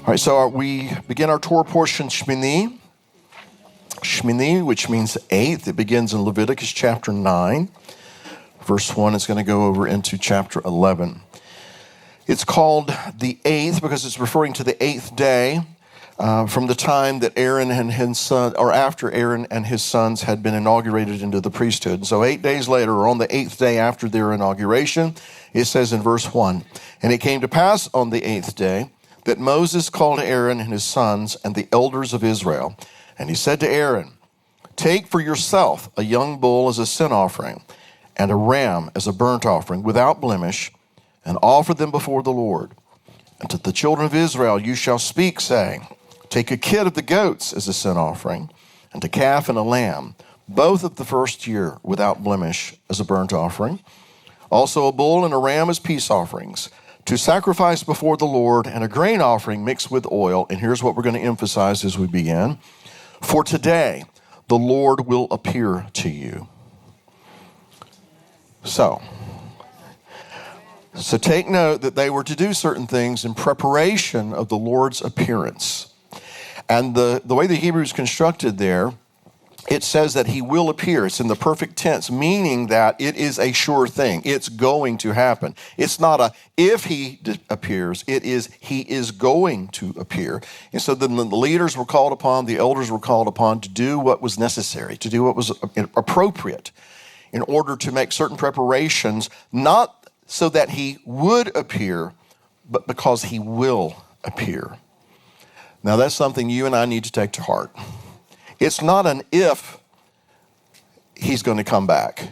All right, so we begin our Torah portion, Shmini. Shmini, which means eighth. It begins in Leviticus chapter 9. Verse 1 is going to go over into chapter 11. It's called the eighth because it's referring to the eighth day from the time that Aaron and his son, or after Aaron and his sons had been inaugurated into the priesthood. So 8 days later, or on the eighth day after their inauguration, it says in verse 1, "And it came to pass on the eighth day that Moses called Aaron and his sons and the elders of Israel. And he said to Aaron, take for yourself a young bull as a sin offering and a ram as a burnt offering without blemish, and offer them before the Lord. And to the children of Israel you shall speak, saying, take a kid of the goats as a sin offering, and a calf and a lamb, both of the first year without blemish as a burnt offering. Also a bull and a ram as peace offerings, to sacrifice before the Lord, and a grain offering mixed with oil." And here's what we're going to emphasize as we begin. "For today the Lord will appear to you." So take note that they were to do certain things in preparation of the Lord's appearance. And the way the Hebrew is constructed there, it says that he will appear. It's in the perfect tense, meaning that it is a sure thing. It's going to happen. It's not a if he appears, it is he is going to appear. And so then the leaders were called upon, the elders were called upon to do what was necessary, to do what was appropriate in order to make certain preparations, not so that he would appear, but because he will appear. Now that's something you and I need to take to heart. It's not an if he's going to come back.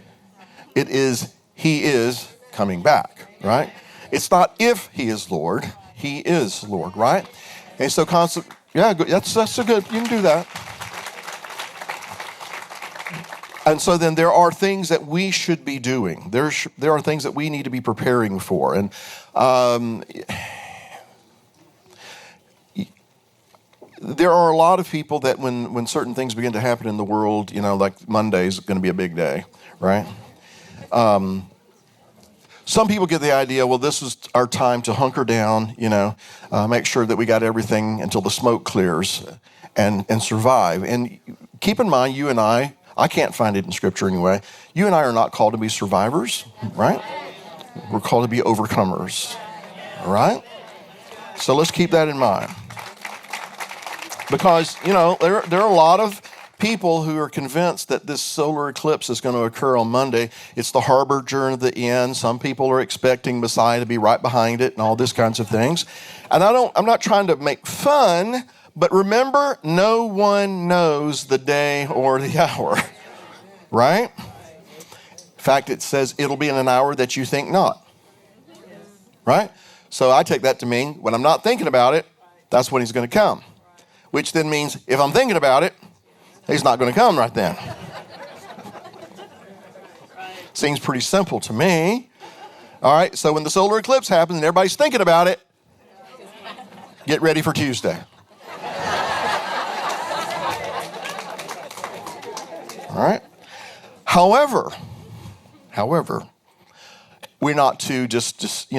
It is he is coming back, right? It's not if he is Lord, he is Lord, right? And so that's a good, you can do that. And so then there are things that we should be doing. There are things that we need to be preparing for. And there are a lot of people that when certain things begin to happen in the world, like Monday's going to be a big day, right? Some people get the idea, well, this is our time to hunker down, make sure that we got everything until the smoke clears and survive. And keep in mind, you and I can't find it in Scripture anyway, you and I are not called to be survivors, right? We're called to be overcomers, all right? So let's keep that in mind. Because, there are a lot of people who are convinced that this solar eclipse is going to occur on Monday. It's the harbinger of the end. Some people are expecting Messiah to be right behind it and all these kinds of things. And I'm not trying to make fun, but remember, no one knows the day or the hour, right? In fact, it says it'll be in an hour that you think not, right? So I take that to mean when I'm not thinking about it, that's when he's going to come. Which then means if I'm thinking about it, he's not going to come right then. Seems pretty simple to me. All right, so when the solar eclipse happens and everybody's thinking about it, get ready for Tuesday. All right. However, we're not to just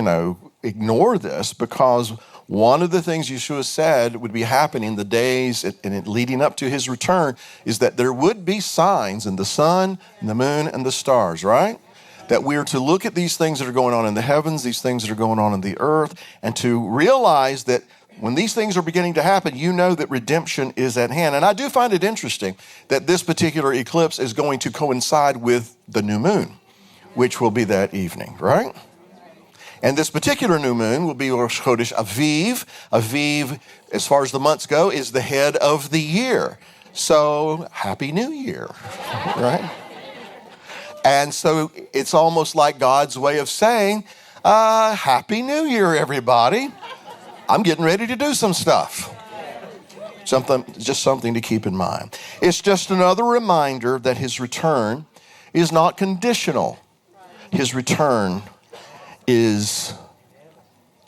ignore this, because one of the things Yeshua said would be happening the days and leading up to his return is that there would be signs in the sun, and the moon, and the stars, right? That we are to look at these things that are going on in the heavens, these things that are going on in the earth, and to realize that when these things are beginning to happen, you know that redemption is at hand. And I do find it interesting that this particular eclipse is going to coincide with the new moon, which will be that evening, right? And this particular new moon will be Rosh Chodesh Aviv. Aviv, as far as the months go, is the head of the year. So, Happy New Year, right? And so it's almost like God's way of saying, Happy New Year, everybody. I'm getting ready to do some stuff. Just something to keep in mind. It's just another reminder that his return is not conditional. His return is,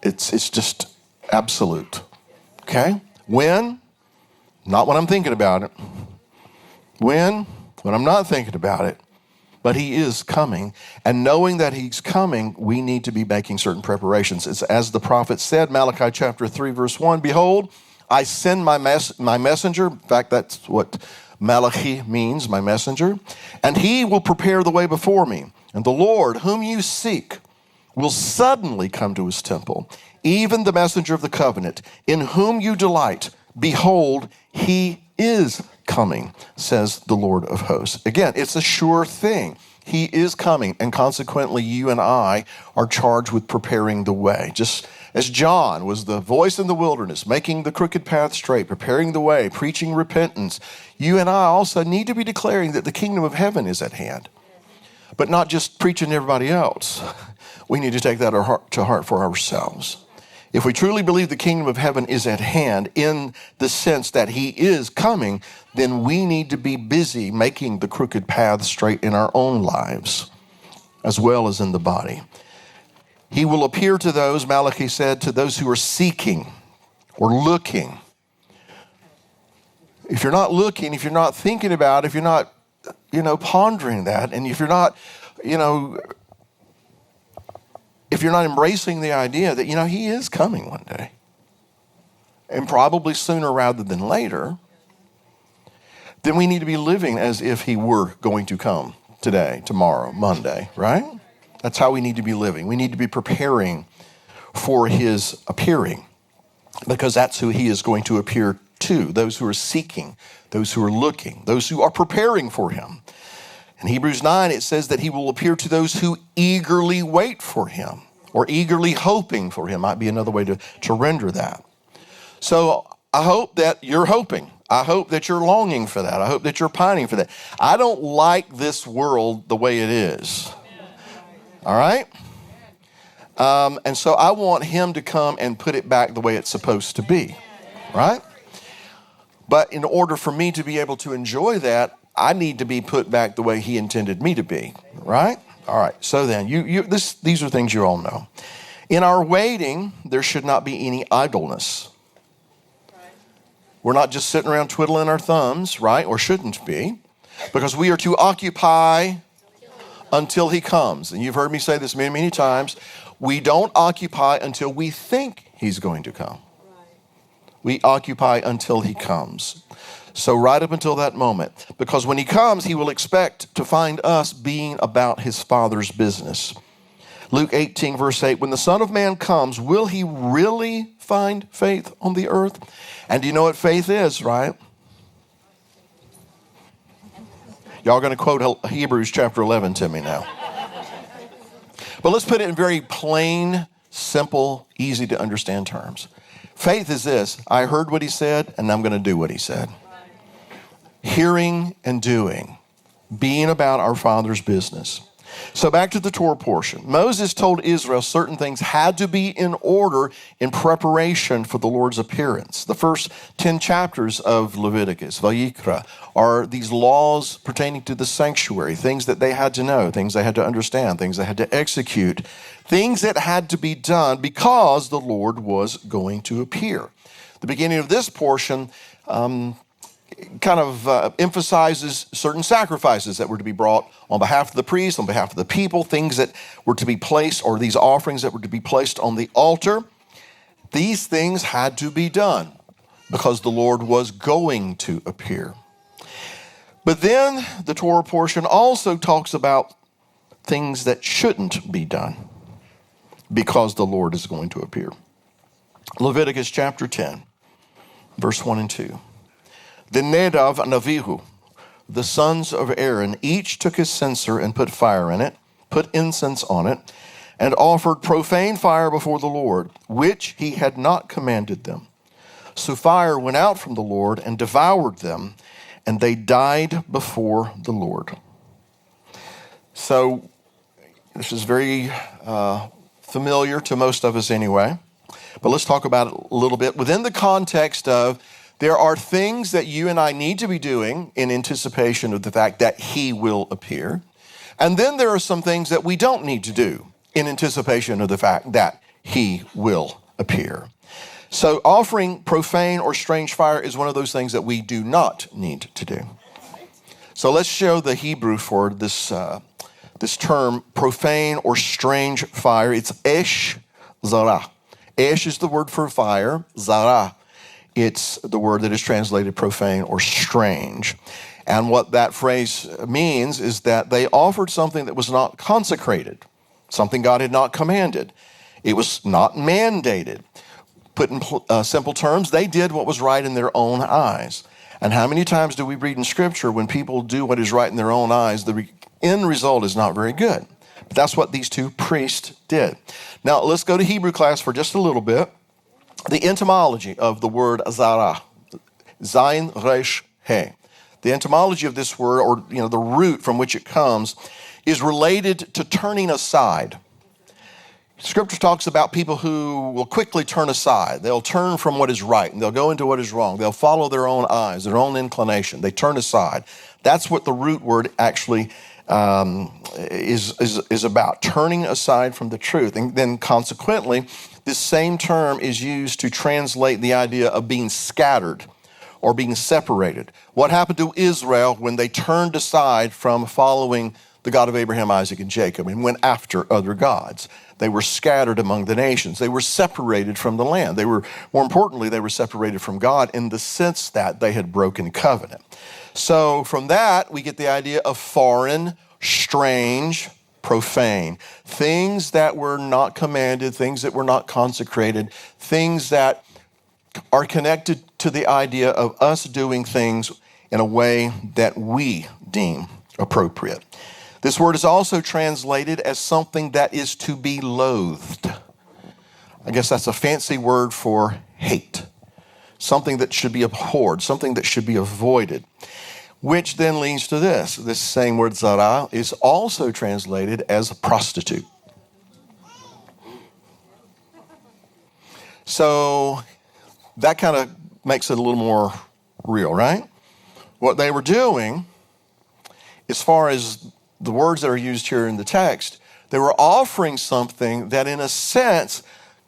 it's just absolute, okay? When? Not when I'm thinking about it. When I'm not thinking about it. but he is coming. And knowing that he's coming, we need to be making certain preparations. It's as the prophet said, Malachi chapter 3, verse 1, behold, I send my messenger. In fact, that's what Malachi means, my messenger. And he will prepare the way before me. And the Lord, whom you seek, will suddenly come to his temple, even the messenger of the covenant, in whom you delight. Behold, he is coming, says the Lord of hosts. Again, it's a sure thing. He is coming, and consequently, you and I are charged with preparing the way. Just as John was the voice in the wilderness, making the crooked path straight, preparing the way, preaching repentance, you and I also need to be declaring that the kingdom of heaven is at hand. But not just preaching to everybody else. We need to take that to heart for ourselves. If we truly believe the kingdom of heaven is at hand in the sense that he is coming, then we need to be busy making the crooked path straight in our own lives, as well as in the body. He will appear to those, Malachi said, to those who are seeking or looking. If you're not looking, if you're not thinking about it, if you're not, pondering that, and if you're not, if you're not embracing the idea that, he is coming one day, and probably sooner rather than later, then we need to be living as if he were going to come today, tomorrow, Monday, right? That's how we need to be living. We need to be preparing for his appearing, because that's who he is going to appear to, those who are seeking, those who are looking, those who are preparing for him. In Hebrews 9, it says that he will appear to those who eagerly wait for him, or eagerly hoping for him, might be another way to render that. So I hope that you're hoping. I hope that you're longing for that. I hope that you're pining for that. I don't like this world the way it is. All right? And so I want him to come and put it back the way it's supposed to be. Right? But in order for me to be able to enjoy that, I need to be put back the way he intended me to be, right? All right, so then, these are things you all know. In our waiting, there should not be any idleness. We're not just sitting around twiddling our thumbs, right? Or shouldn't be, because we are to occupy until he comes. And you've heard me say this many, many times. We don't occupy until we think he's going to come. We occupy until he comes. So right up until that moment, because when he comes, he will expect to find us being about his Father's business. Luke 18, verse 8, when the Son of Man comes, will he really find faith on the earth? And do you know what faith is, right? Y'all going to quote Hebrews chapter 11 to me now. But let's put it in very plain, simple, easy to understand terms. Faith is this: I heard what he said, and I'm going to do what he said. Hearing and doing, being about our Father's business. So back to the Torah portion. Moses told Israel certain things had to be in order in preparation for the Lord's appearance. The first 10 chapters of Leviticus, Vayikra, are these laws pertaining to the sanctuary, things that they had to know, things they had to understand, things they had to execute, things that had to be done because the Lord was going to appear. The beginning of this portion emphasizes certain sacrifices that were to be brought on behalf of the priest, on behalf of the people, things that were to be placed, or these offerings that were to be placed on the altar. These things had to be done because the Lord was going to appear. But then the Torah portion also talks about things that shouldn't be done because the Lord is going to appear. Leviticus chapter 10, verse 1 and 2. Then Nadav and Avihu, the sons of Aaron, each took his censer and put fire in it, put incense on it, and offered profane fire before the Lord, which he had not commanded them. So fire went out from the Lord and devoured them, and they died before the Lord. So this is very familiar to most of us anyway, but let's talk about it a little bit within the context of there are things that you and I need to be doing in anticipation of the fact that he will appear. And then there are some things that we don't need to do in anticipation of the fact that he will appear. So offering profane or strange fire is one of those things that we do not need to do. So let's show the Hebrew for this this term profane or strange fire. It's esh zara. Esh is the word for fire. Zara, it's the word that is translated profane or strange. And what that phrase means is that they offered something that was not consecrated, something God had not commanded. It was not mandated. Put in simple terms, they did what was right in their own eyes. And how many times do we read in Scripture when people do what is right in their own eyes, the end result is not very good. But that's what these two priests did. Now, let's go to Hebrew class for just a little bit. The etymology of the word zara, zayin resh he. The etymology of this word, or the root from which it comes, is related to turning aside. Scripture talks about people who will quickly turn aside. They'll turn from what is right, and they'll go into what is wrong. They'll follow their own eyes, their own inclination. They turn aside. That's what the root word actually is about, turning aside from the truth. And then consequently, this same term is used to translate the idea of being scattered or being separated. What happened to Israel when they turned aside from following the God of Abraham, Isaac, and Jacob and went after other gods? They were scattered among the nations. They were separated from the land. More importantly, they were separated from God in the sense that they had broken covenant. So from that, we get the idea of foreign, strange, profane. Things that were not commanded, things that were not consecrated, things that are connected to the idea of us doing things in a way that we deem appropriate. This word is also translated as something that is to be loathed. I guess that's a fancy word for hate. Something that should be abhorred, something that should be avoided. Which then leads to this. This same word zara is also translated as prostitute. So that kind of makes it a little more real, right? What they were doing, as far as the words that are used here in the text, they were offering something that in a sense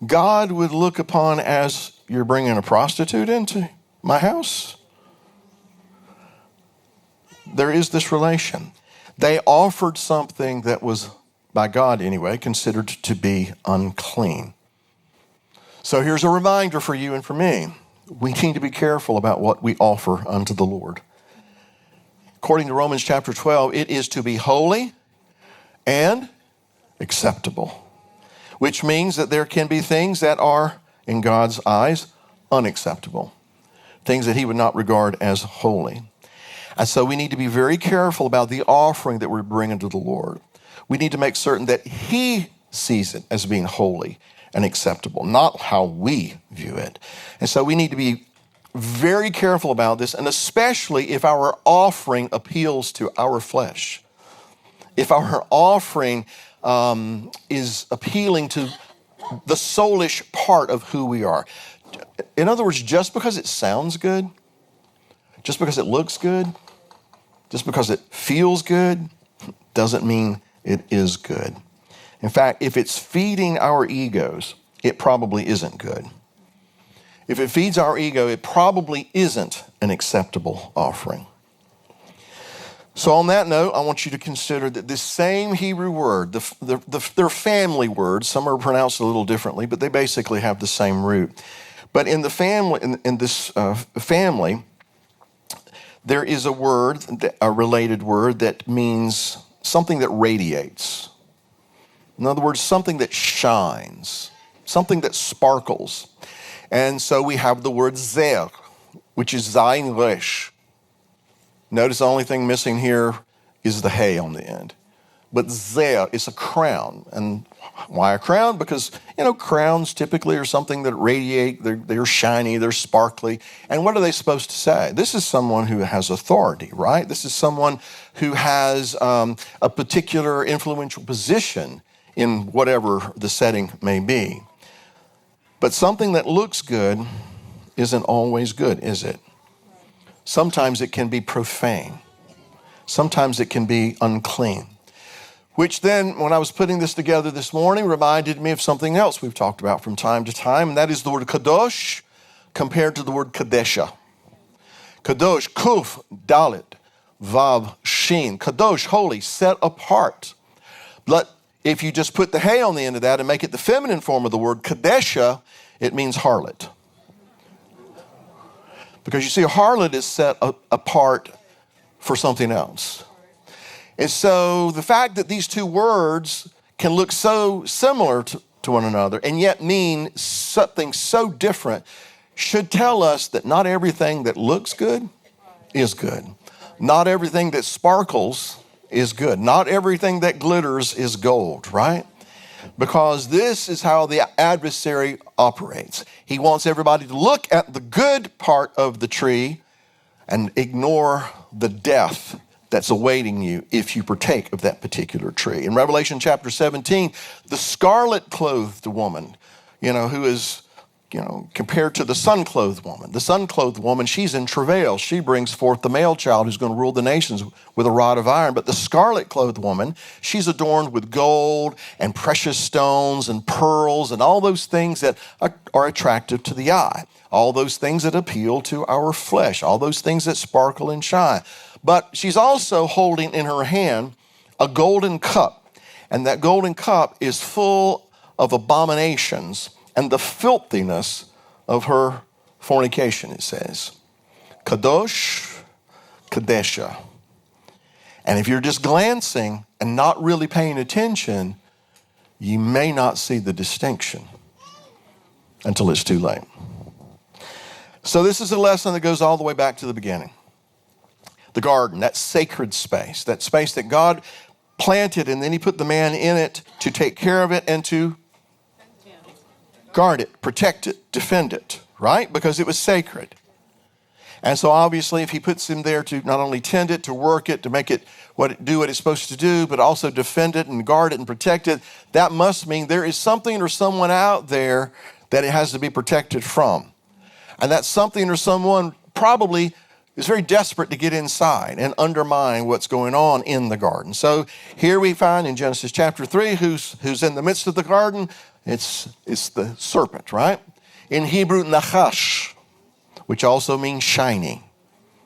God would look upon as, you're bringing a prostitute into my house? There is this relation. They offered something that was, by God anyway, considered to be unclean. So here's a reminder for you and for me. We need to be careful about what we offer unto the Lord. According to Romans chapter 12, it is to be holy and acceptable, which means that there can be things that are, in God's eyes, unacceptable, things that he would not regard as holy. And so we need to be very careful about the offering that we're bringing to the Lord. We need to make certain that he sees it as being holy and acceptable, not how we view it. And so we need to be very careful about this, and especially if our offering appeals to our flesh. If our offering is appealing to the soulish part of who we are. In other words, just because it sounds good, just because it looks good, just because it feels good, doesn't mean it is good. In fact, if it's feeding our egos, it probably isn't good. If it feeds our ego, it probably isn't an acceptable offering. So on that note, I want you to consider that this same Hebrew word, they're family words. Some are pronounced a little differently, but they basically have the same root. But in the family, in this family, there is a word, a related word that means something that radiates. In other words, something that shines, something that sparkles. And so we have the word zer, which is zayin resh. Notice the only thing missing here is the hay on the end. But zer is a crown. And why a crown? Because, crowns typically are something that radiate, they're shiny, they're sparkly. And what are they supposed to say? This is someone who has authority, right? This is someone who has a particular influential position in whatever the setting may be. But something that looks good isn't always good, is it? Sometimes it can be profane. Sometimes it can be unclean. Which then, when I was putting this together this morning, reminded me of something else we've talked about from time to time, and that is the word kadosh compared to the word kadesha. Kadosh, kuf, dalet, vav, shin. Kadosh, holy, set apart. If you just put the hay on the end of that and make it the feminine form of the word kadesha, it means harlot. Because you see, a harlot is set apart for something else. And so the fact that these two words can look so similar to one another and yet mean something so different should tell us that not everything that looks good is good. Not everything that sparkles is good. Not everything that glitters is gold, right? Because this is how the adversary operates. He wants everybody to look at the good part of the tree and ignore the death that's awaiting you if you partake of that particular tree. In Revelation chapter 17, the scarlet-clothed woman, who is, compared to the sun-clothed woman. The sun-clothed woman, she's in travail. She brings forth the male child who's going to rule the nations with a rod of iron. But the scarlet-clothed woman, she's adorned with gold and precious stones and pearls and all those things that are attractive to the eye. All those things that appeal to our flesh. All those things that sparkle and shine. But she's also holding in her hand a golden cup. And that golden cup is full of abominations and the filthiness of her fornication, it says. Kadosh, Kadesha. And if you're just glancing and not really paying attention, you may not see the distinction until it's too late. So this is a lesson that goes all the way back to the beginning. The garden, that sacred space, that space that God planted and then he put the man in it to take care of it and to guard it, protect it, defend it, right? Because it was sacred. And so obviously if he puts him there to not only tend it, to work it, to make it do what it's supposed to do, but also defend it and guard it and protect it, that must mean there is something or someone out there that it has to be protected from. And that something or someone probably is very desperate to get inside and undermine what's going on in the garden. So here we find in Genesis chapter 3, who's in the midst of the garden. It's the serpent, right? In Hebrew, nachash, which also means shining,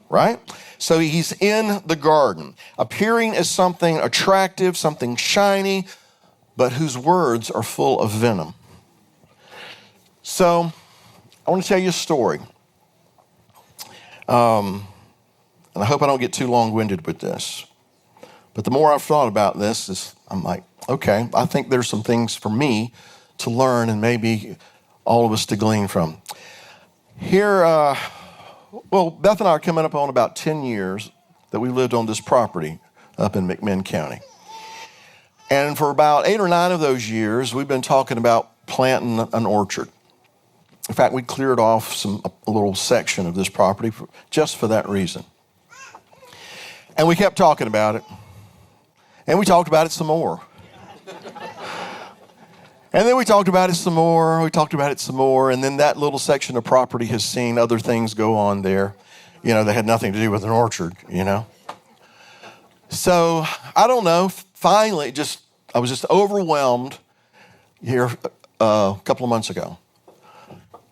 right? So he's in the garden, appearing as something attractive, something shiny, but whose words are full of venom. So I want to tell you a story. And I hope I don't get too long-winded with this. But the more I've thought about this, I'm like, okay, I think there's some things for me to learn and maybe all of us to glean from. Here, Beth and I are coming up on about 10 years that we lived on this property up in McMinn County. And for about 8 or 9 of those years, we've been talking about planting an orchard. In fact, we cleared off a little section of this property just for that reason. And we kept talking about it. And we talked about it some more. And then we talked about it some more. We talked about it some more. And then that little section of property has seen other things go on there, that had nothing to do with an orchard, So, I don't know. Finally, I was just overwhelmed here a couple of months ago.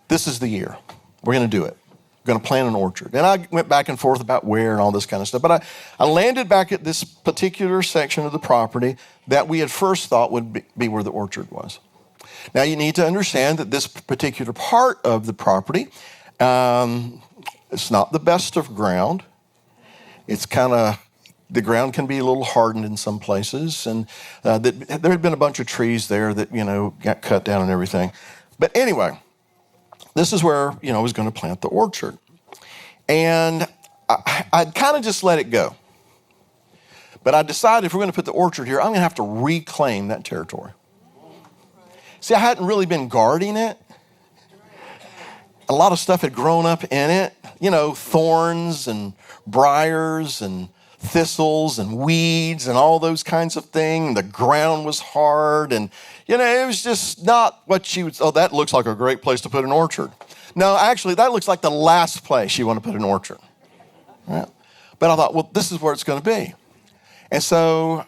This is the year. We're going to do it. We're going to plant an orchard. And I went back and forth about where and all this kind of stuff. But I landed back at this particular section of the property that we had first thought would be where the orchard was. Now, you need to understand that this particular part of the property, it's not the best of ground. It's the ground can be a little hardened in some places. And there had been a bunch of trees there that, got cut down and everything. But anyway, this is where, I was going to plant the orchard. And I'd kind of just let it go. But I decided if we're going to put the orchard here, I'm going to have to reclaim that territory. See, I hadn't really been guarding it. A lot of stuff had grown up in it. Thorns and briars and thistles and weeds and all those kinds of things. The ground was hard and, it was just not what you would, that looks like a great place to put an orchard. No, actually, that looks like the last place you want to put an orchard. Right? But I thought, this is where it's going to be. And so,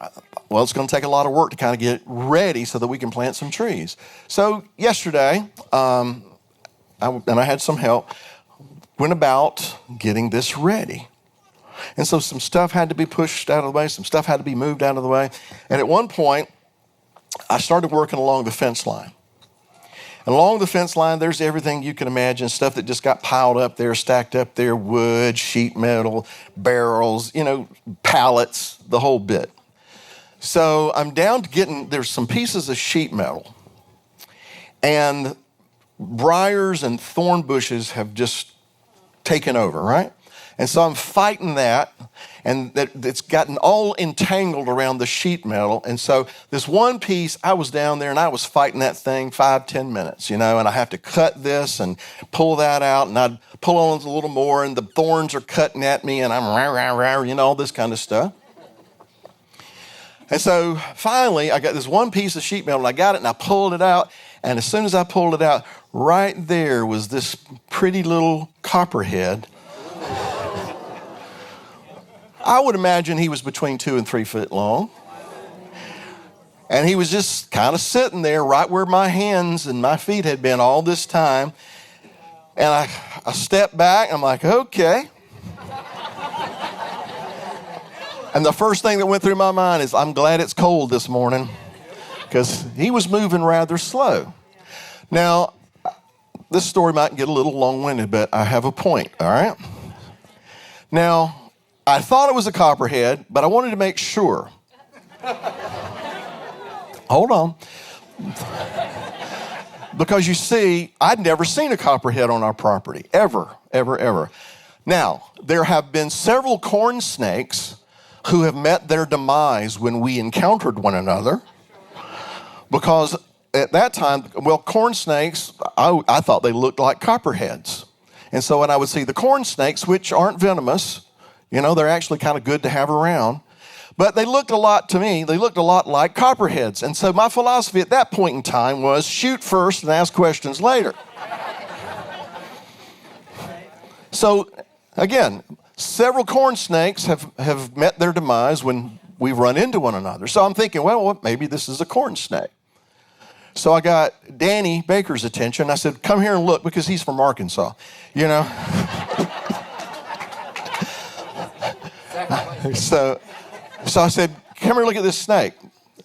it's going to take a lot of work to kind of get it ready so that we can plant some trees. So yesterday, I had some help, went about getting this ready. And so some stuff had to be pushed out of the way, some stuff had to be moved out of the way. And at one point, I started working along the fence line. And along the fence line, there's everything you can imagine, stuff that just got piled up there, stacked up there, wood, sheet metal, barrels, pallets, the whole bit. So I'm down to there's some pieces of sheet metal, and briars and thorn bushes have just taken over, right? And so I'm fighting that, and it's gotten all entangled around the sheet metal. And so this one piece, I was down there and I was fighting that thing 5-10 minutes, and I have to cut this and pull that out, and I'd pull on a little more, and the thorns are cutting at me, and I'm all this kind of stuff. And so finally, I got this one piece of sheet metal, and I got it, and I pulled it out. And as soon as I pulled it out, right there was this pretty little copperhead. I would imagine he was between 2 and 3 feet long. And he was just kind of sitting there right where my hands and my feet had been all this time. And I stepped back, I'm like, okay. And the first thing that went through my mind is, I'm glad it's cold this morning, because he was moving rather slow. Now, this story might get a little long-winded, but I have a point, all right? Now, I thought it was a copperhead, but I wanted to make sure. Hold on. Because you see, I'd never seen a copperhead on our property, ever. Now, there have been several corn snakes who have met their demise when we encountered one another. Because at that time, corn snakes, I thought they looked like copperheads. And so when I would see the corn snakes, which aren't venomous, they're actually kind of good to have around. But they looked a lot like copperheads. And so my philosophy at that point in time was shoot first and ask questions later. So again, several corn snakes have met their demise when we've run into one another. So I'm thinking, well, maybe this is a corn snake. So I got Danny Baker's attention. I said, come here and look, because he's from Arkansas, So I said, come here, look at this snake.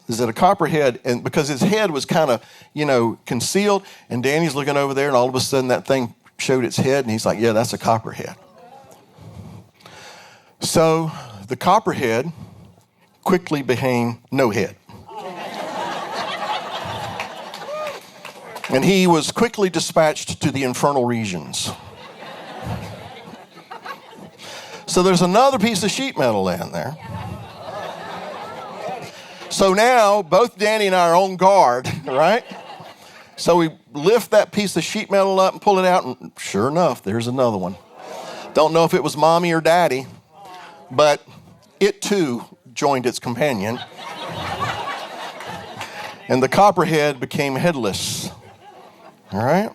Is it a copperhead? And because his head was kind of, concealed, and Danny's looking over there, and all of a sudden that thing showed its head, and he's like, yeah, that's a copperhead. So the copperhead quickly became no head. And he was quickly dispatched to the infernal regions. So there's another piece of sheet metal down there. So now both Danny and I are on guard, right? So we lift that piece of sheet metal up and pull it out, and sure enough, there's another one. Don't know if it was mommy or daddy, but it too joined its companion. And the copperhead became headless. All right?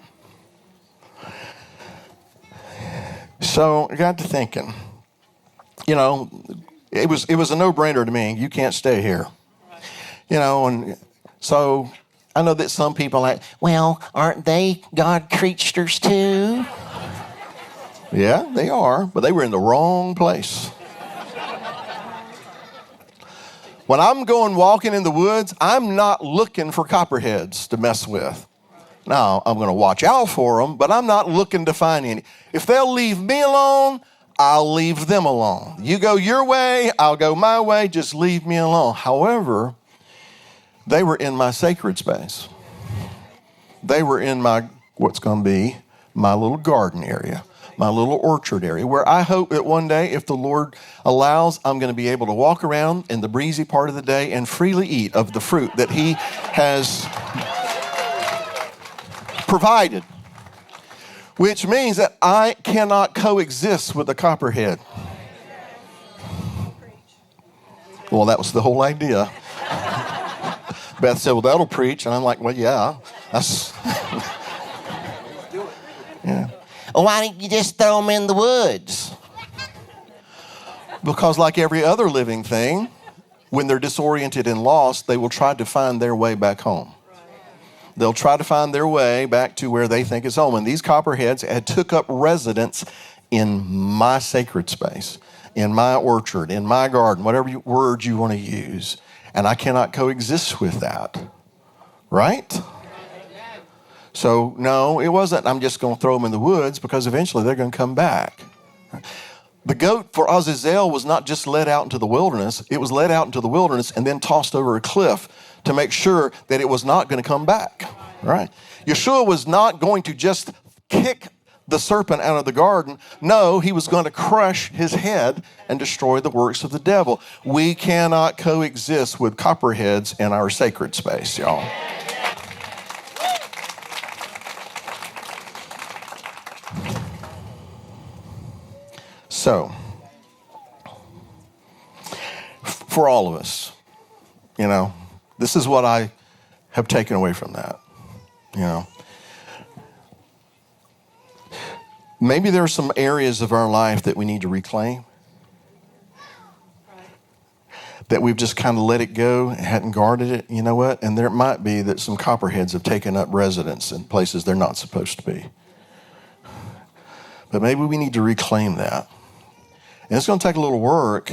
So I got to thinking, it was a no-brainer to me. You can't stay here. And so I know that some people are like, well, aren't they God creatures too? Yeah, they are, but they were in the wrong place. When I'm going walking in the woods, I'm not looking for copperheads to mess with. Now, I'm going to watch out for them, but I'm not looking to find any. If they'll leave me alone, I'll leave them alone. You go your way, I'll go my way, just leave me alone. However, they were in my sacred space. They were in what's going to be my little garden area, my little orchard area, where I hope that one day, if the Lord allows, I'm going to be able to walk around in the breezy part of the day and freely eat of the fruit that He has provided. Which means that I cannot coexist with a copperhead. Well, that was the whole idea. Beth said, well, that'll preach. And I'm like, well, yeah. That's yeah. Well, why don't you just throw them in the woods? Because like every other living thing, when they're disoriented and lost, they will try to find their way back home. They'll try to find their way back to where they think is home. And these copperheads had took up residence in my sacred space, in my orchard, in my garden, whatever word you want to use. And I cannot coexist with that. right? So no, it wasn't, I'm just going to throw them in the woods, because eventually they're going to come back. The goat for Azazel was not just led out into the wilderness. It was led out into the wilderness and then tossed over a cliff to make sure that it was not going to come back, right? Yeshua was not going to just kick the serpent out of the garden. No, he was going to crush his head and destroy the works of the devil. We cannot coexist with copperheads in our sacred space, y'all. So, for all of us, this is what I have taken away from that, Maybe there are some areas of our life that we need to reclaim, that we've just kind of let it go and hadn't guarded it. You know what? And there might be that some copperheads have taken up residence in places they're not supposed to be. But maybe we need to reclaim that. And it's going to take a little work,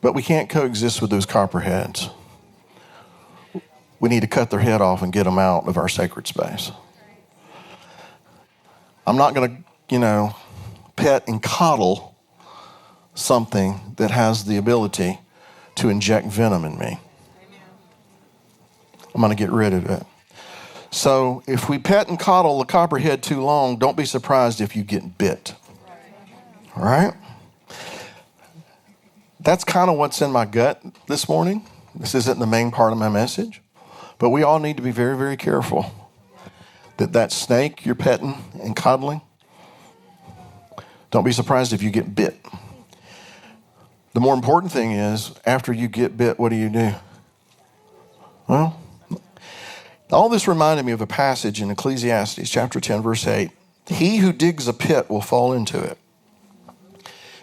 but we can't coexist with those copperheads. We need to cut their head off and get them out of our sacred space. I'm not going to, pet and coddle something that has the ability to inject venom in me. I'm going to get rid of it. So if we pet and coddle the copperhead too long, don't be surprised if you get bit. All right? That's kind of what's in my gut this morning. This isn't the main part of my message, but we all need to be very, very careful that snake you're petting and coddling, don't be surprised if you get bit. The more important thing is, after you get bit, what do? Well, all this reminded me of a passage in Ecclesiastes chapter 10, verse 8. He who digs a pit will fall into it,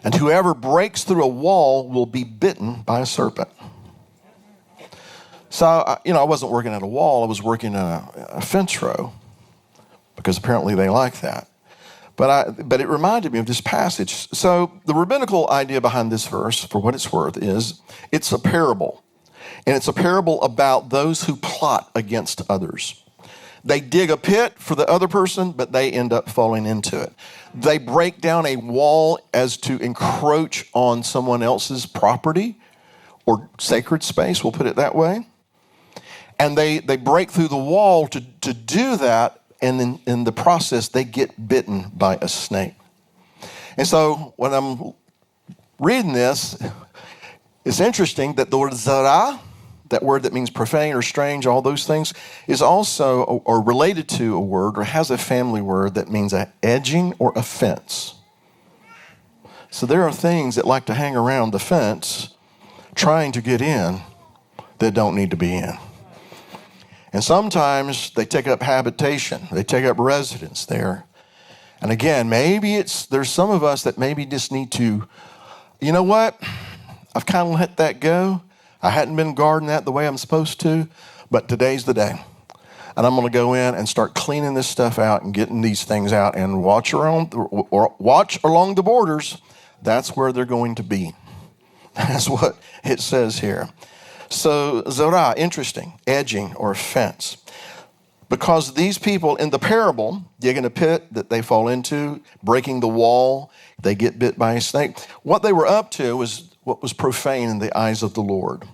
and whoever breaks through a wall will be bitten by a serpent. So, I wasn't working at a wall. I was working at a fence row, because apparently they like that. But it reminded me of this passage. So the rabbinical idea behind this verse, for what it's worth, is it's a parable. And it's a parable about those who plot against others. They dig a pit for the other person, but they end up falling into it. They break down a wall as to encroach on someone else's property or sacred space, we'll put it that way. And they break through the wall to do that, and in the process, they get bitten by a snake. And so when I'm reading this, it's interesting that the word zara, that word that means profane or strange, all those things, is also or related to a word or has a family word that means an edging or a fence. So there are things that like to hang around the fence trying to get in that don't need to be in. And sometimes they take up habitation. They take up residence there. And again, maybe there's some of us that maybe just need to, you know what? I've kind of let that go. I hadn't been guarding that the way I'm supposed to, but today's the day. And I'm going to go in and start cleaning this stuff out and getting these things out and watch along the borders. That's where they're going to be. That's what it says here. So, Zorah, interesting, edging or fence. Because these people in the parable, digging a pit that they fall into, breaking the wall, they get bit by a snake. What they were up to was what was profane in the eyes of the Lord.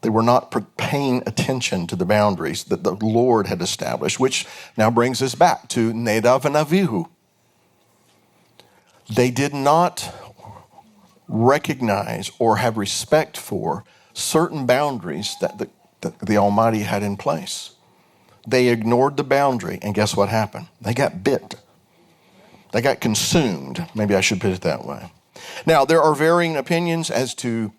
They were not paying attention to the boundaries that the Lord had established, which now brings us back to Nadav and Avihu. They did not recognize or have respect for certain boundaries that the Almighty had in place. They ignored the boundary, and guess what happened? They got bit. They got consumed. Maybe I should put it that way. Now, there are varying opinions as to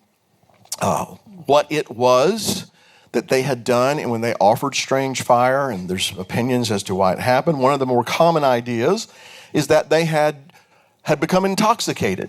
what it was that they had done and when they offered strange fire, and there's opinions as to why it happened. One of the more common ideas is that they had become intoxicated.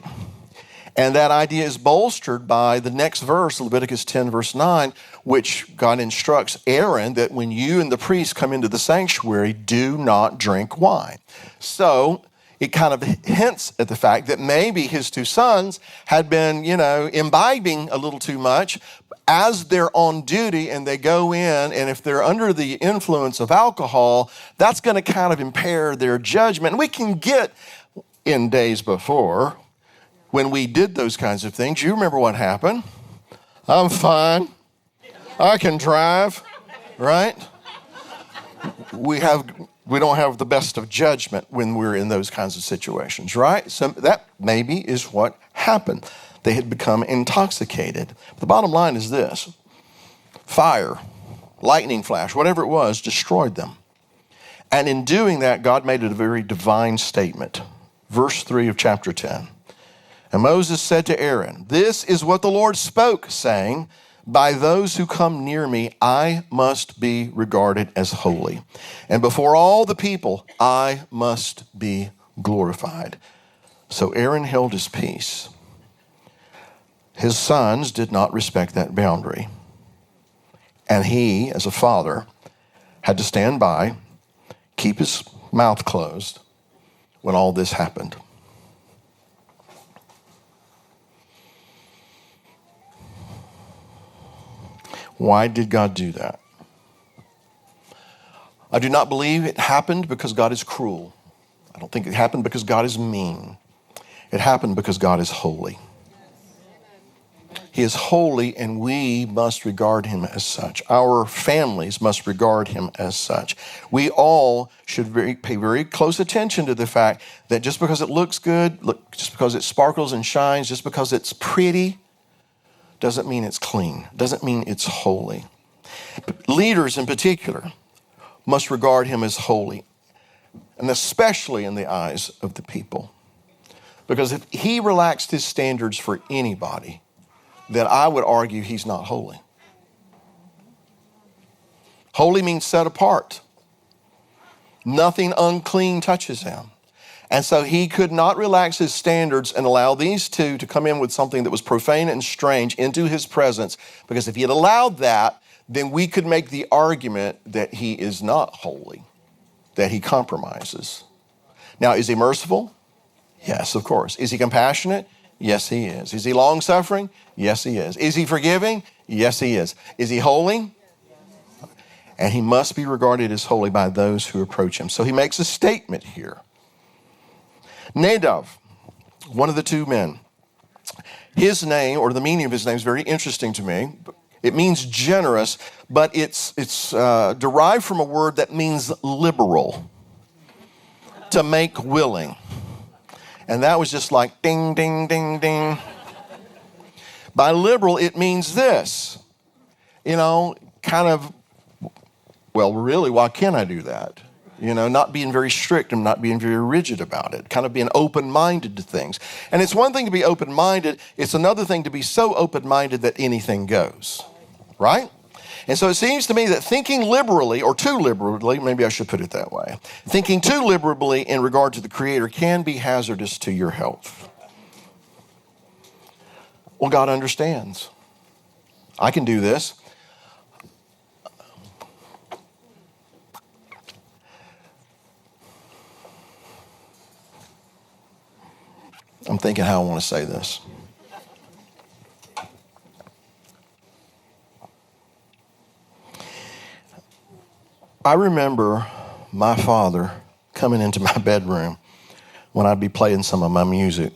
And that idea is bolstered by the next verse, Leviticus 10, verse 9, which God instructs Aaron that when you and the priest come into the sanctuary, do not drink wine. So it kind of hints at the fact that maybe his two sons had been, imbibing a little too much as they're on duty and they go in, and if they're under the influence of alcohol, that's going to kind of impair their judgment. And we can get in days before when we did those kinds of things. You remember what happened? I'm fine. I can drive, right? We don't have the best of judgment when we're in those kinds of situations, right? So that maybe is what happened. They had become intoxicated. The bottom line is this: fire, lightning flash, whatever it was, destroyed them. And in doing that, God made it a very divine statement. Verse 3 of chapter 10. And Moses said to Aaron, "This is what the Lord spoke, saying, by those who come near me, I must be regarded as holy. And before all the people, I must be glorified." So Aaron held his peace. His sons did not respect that boundary. And he, as a father, had to stand by, keep his mouth closed when all this happened. Why did God do that? I do not believe it happened because God is cruel. I don't think it happened because God is mean. It happened because God is holy. He is holy, and we must regard him as such. Our families must regard him as such. We all should pay very close attention to the fact that just because it looks good, just because it sparkles and shines, just because it's pretty, doesn't mean it's clean, doesn't mean it's holy. But leaders in particular must regard him as holy, and especially in the eyes of the people. Because if he relaxed his standards for anybody, then I would argue he's not holy. Holy means set apart. Nothing unclean touches him. And so he could not relax his standards and allow these two to come in with something that was profane and strange into his presence, because if he had allowed that, then we could make the argument that he is not holy, that he compromises. Now, is he merciful? Yes, of course. Is he compassionate? Yes, he is. Is he long-suffering? Yes, he is. Is he forgiving? Yes, he is. Is he holy? And he must be regarded as holy by those who approach him. So he makes a statement here. Nadav, one of the two men, his name, or the meaning of his name, is very interesting to me. It means generous, but it's derived from a word that means liberal, to make willing. And that was just like ding, ding, ding, ding. By liberal, it means this, kind of, well, really, why can't I do that? Not being very strict and not being very rigid about it, kind of being open-minded to things. And it's one thing to be open-minded, it's another thing to be so open-minded that anything goes, right? And so it seems to me that thinking liberally, or too liberally, maybe I should put it that way, thinking too liberally in regard to the Creator can be hazardous to your health. Well, God understands. I can do this. I'm thinking how I want to say this. I remember my father coming into my bedroom when I'd be playing some of my music.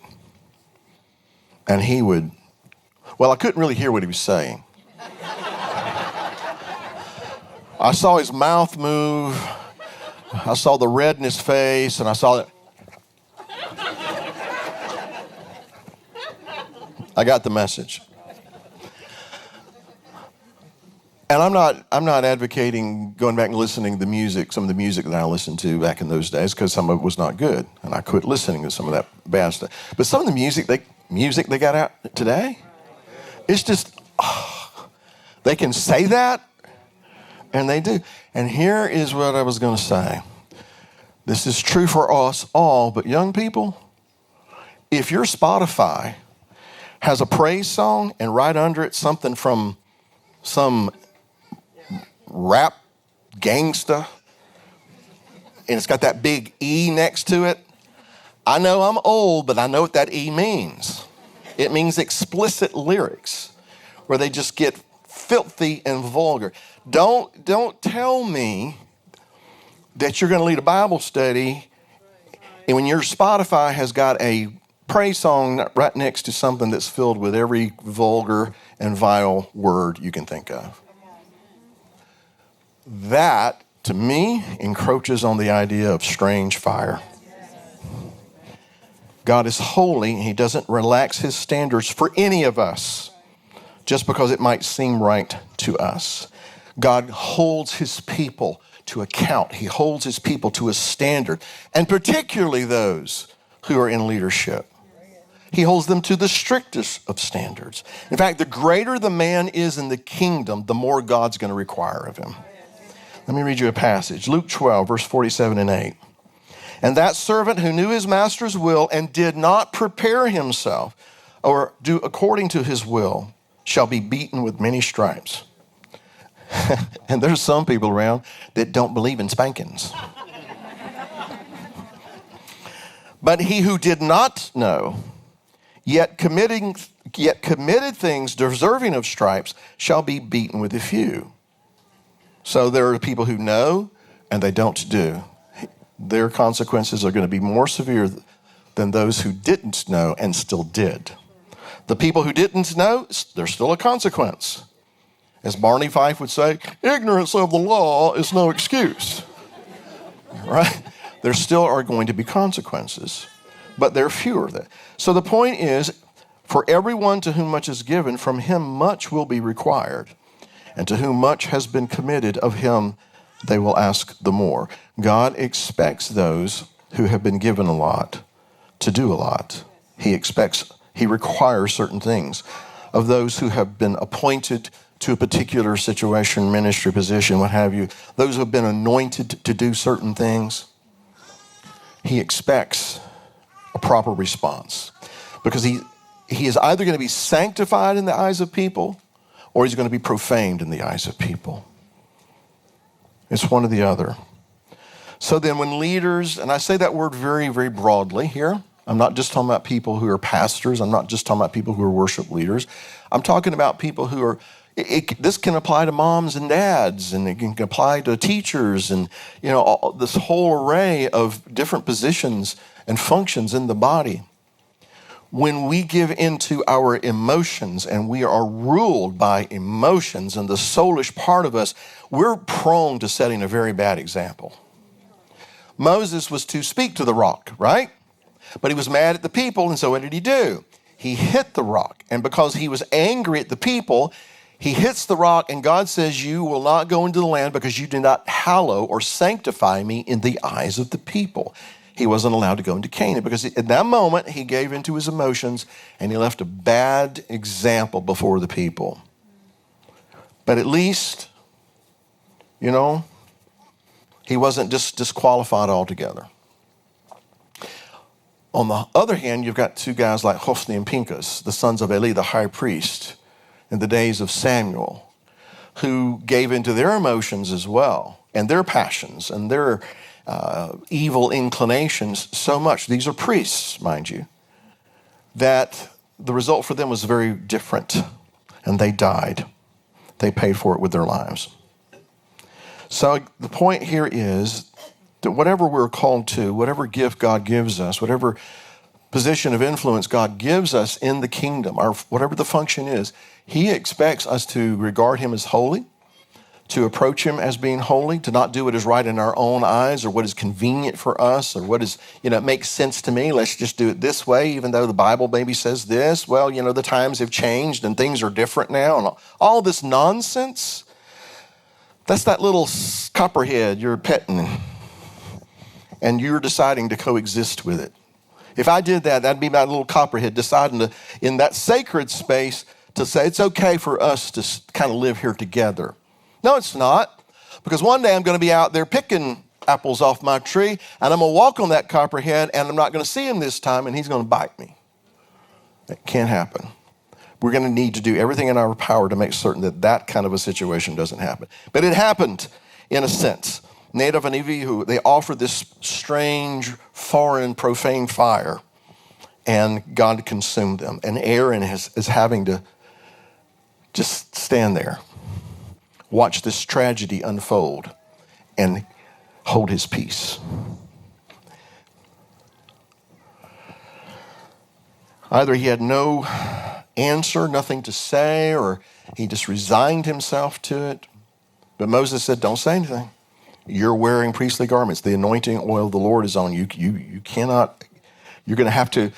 And he would, I couldn't really hear what he was saying. I saw his mouth move. I saw the red in his face, and I saw that. I got the message. And I'm not advocating going back and listening to the music, some of the music that I listened to back in those days, because some of it was not good, and I quit listening to some of that bad stuff. But some of the music they got out today, it's just, they can say that, and they do. And here is what I was going to say. This is true for us all, but young people, if your Spotify has a praise song and right under it something from some rap gangsta, and it's got that big E next to it, I know I'm old, but I know what that E means. It means explicit lyrics where they just get filthy and vulgar. Don't tell me that you're going to lead a Bible study and when your Spotify has got a praise song right next to something that's filled with every vulgar and vile word you can think of. That, to me, encroaches on the idea of strange fire. God is holy, and he doesn't relax his standards for any of us just because it might seem right to us. God holds his people to account. He holds his people to a standard, and particularly those who are in leadership. He holds them to the strictest of standards. In fact, the greater the man is in the kingdom, the more God's going to require of him. Let me read you a passage. Luke 12, verse 47 and 8. And that servant who knew his master's will and did not prepare himself or do according to his will shall be beaten with many stripes. And there's some people around that don't believe in spankings. But he who did not know, yet committed things deserving of stripes shall be beaten with a few. So there are people who know and they don't do. Their consequences are going to be more severe than those who didn't know and still did. The people who didn't know, there's still a consequence. As Barney Fife would say, ignorance of the law is no excuse. Right? There still are going to be consequences, but there are fewer. So the point is, for everyone to whom much is given, from him much will be required. And to whom much has been committed, of him they will ask the more. God expects those who have been given a lot to do a lot. He requires certain things of those who have been appointed to a particular situation, ministry, position, what have you. Those who have been anointed to do certain things. He expects a proper response because he is either going to be sanctified in the eyes of people or he's going to be profaned in the eyes of people. It's one or the other. So then when leaders, and I say that word very, very broadly here. I'm not just talking about people who are pastors. I'm not just talking about people who are worship leaders. I'm talking about people who are, this can apply to moms and dads, and it can apply to teachers, and this whole array of different positions and functions in the body. When we give into our emotions and we are ruled by emotions and the soulish part of us, we're prone to setting a very bad example. Moses was to speak to the rock, right? But he was mad at the people, and so what did he do? He hit the rock. And because he was angry at the people, he hits the rock, and God says, you will not go into the land because you do not hallow or sanctify me in the eyes of the people. He wasn't allowed to go into Canaan because at that moment he gave into his emotions and he left a bad example before the people. But at least, he wasn't just disqualified altogether. On the other hand, you've got two guys like Hophni and Pinchas, the sons of Eli, the high priest, in the days of Samuel, who gave into their emotions as well, and their passions, and their evil inclinations so much. These are priests, mind you, that the result for them was very different, and they died. They paid for it with their lives. So the point here is that whatever we're called to, whatever gift God gives us, whatever position of influence God gives us in the kingdom, or whatever the function is, he expects us to regard him as holy, to approach him as being holy, to not do what is right in our own eyes or what is convenient for us or what is, it makes sense to me. Let's just do it this way, even though the Bible maybe says this. Well, the times have changed and things are different now. And all this nonsense, that's that little copperhead you're petting and you're deciding to coexist with it. If I did that, that'd be my little copperhead deciding to, in that sacred space, to say it's okay for us to kind of live here together. No, it's not, because one day I'm going to be out there picking apples off my tree, and I'm going to walk on that copperhead, and I'm not going to see him this time, and he's going to bite me. That can't happen. We're going to need to do everything in our power to make certain that that kind of a situation doesn't happen. But it happened in a sense. Nadab and Abihu, they offer this strange, foreign, profane fire, and God consumed them. And Aaron is having to just stand there, watch this tragedy unfold, and hold his peace. Either he had no answer, nothing to say, or he just resigned himself to it. But Moses said, don't say anything. You're wearing priestly garments. The anointing oil of the Lord is on you. You cannot, you're going to have to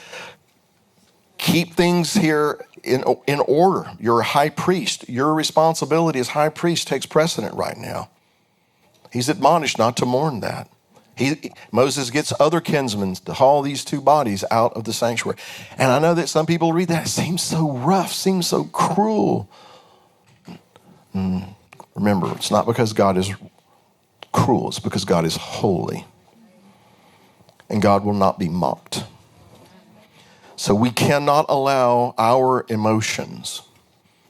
keep things here in order. You're a high priest. Your responsibility as high priest takes precedent right now. He's admonished not to mourn that. Moses gets other kinsmen to haul these two bodies out of the sanctuary. And I know that some people read that, it seems so rough, seems so cruel. Remember, it's not because God is cruel, it's because God is holy. And God will not be mocked. So we cannot allow our emotions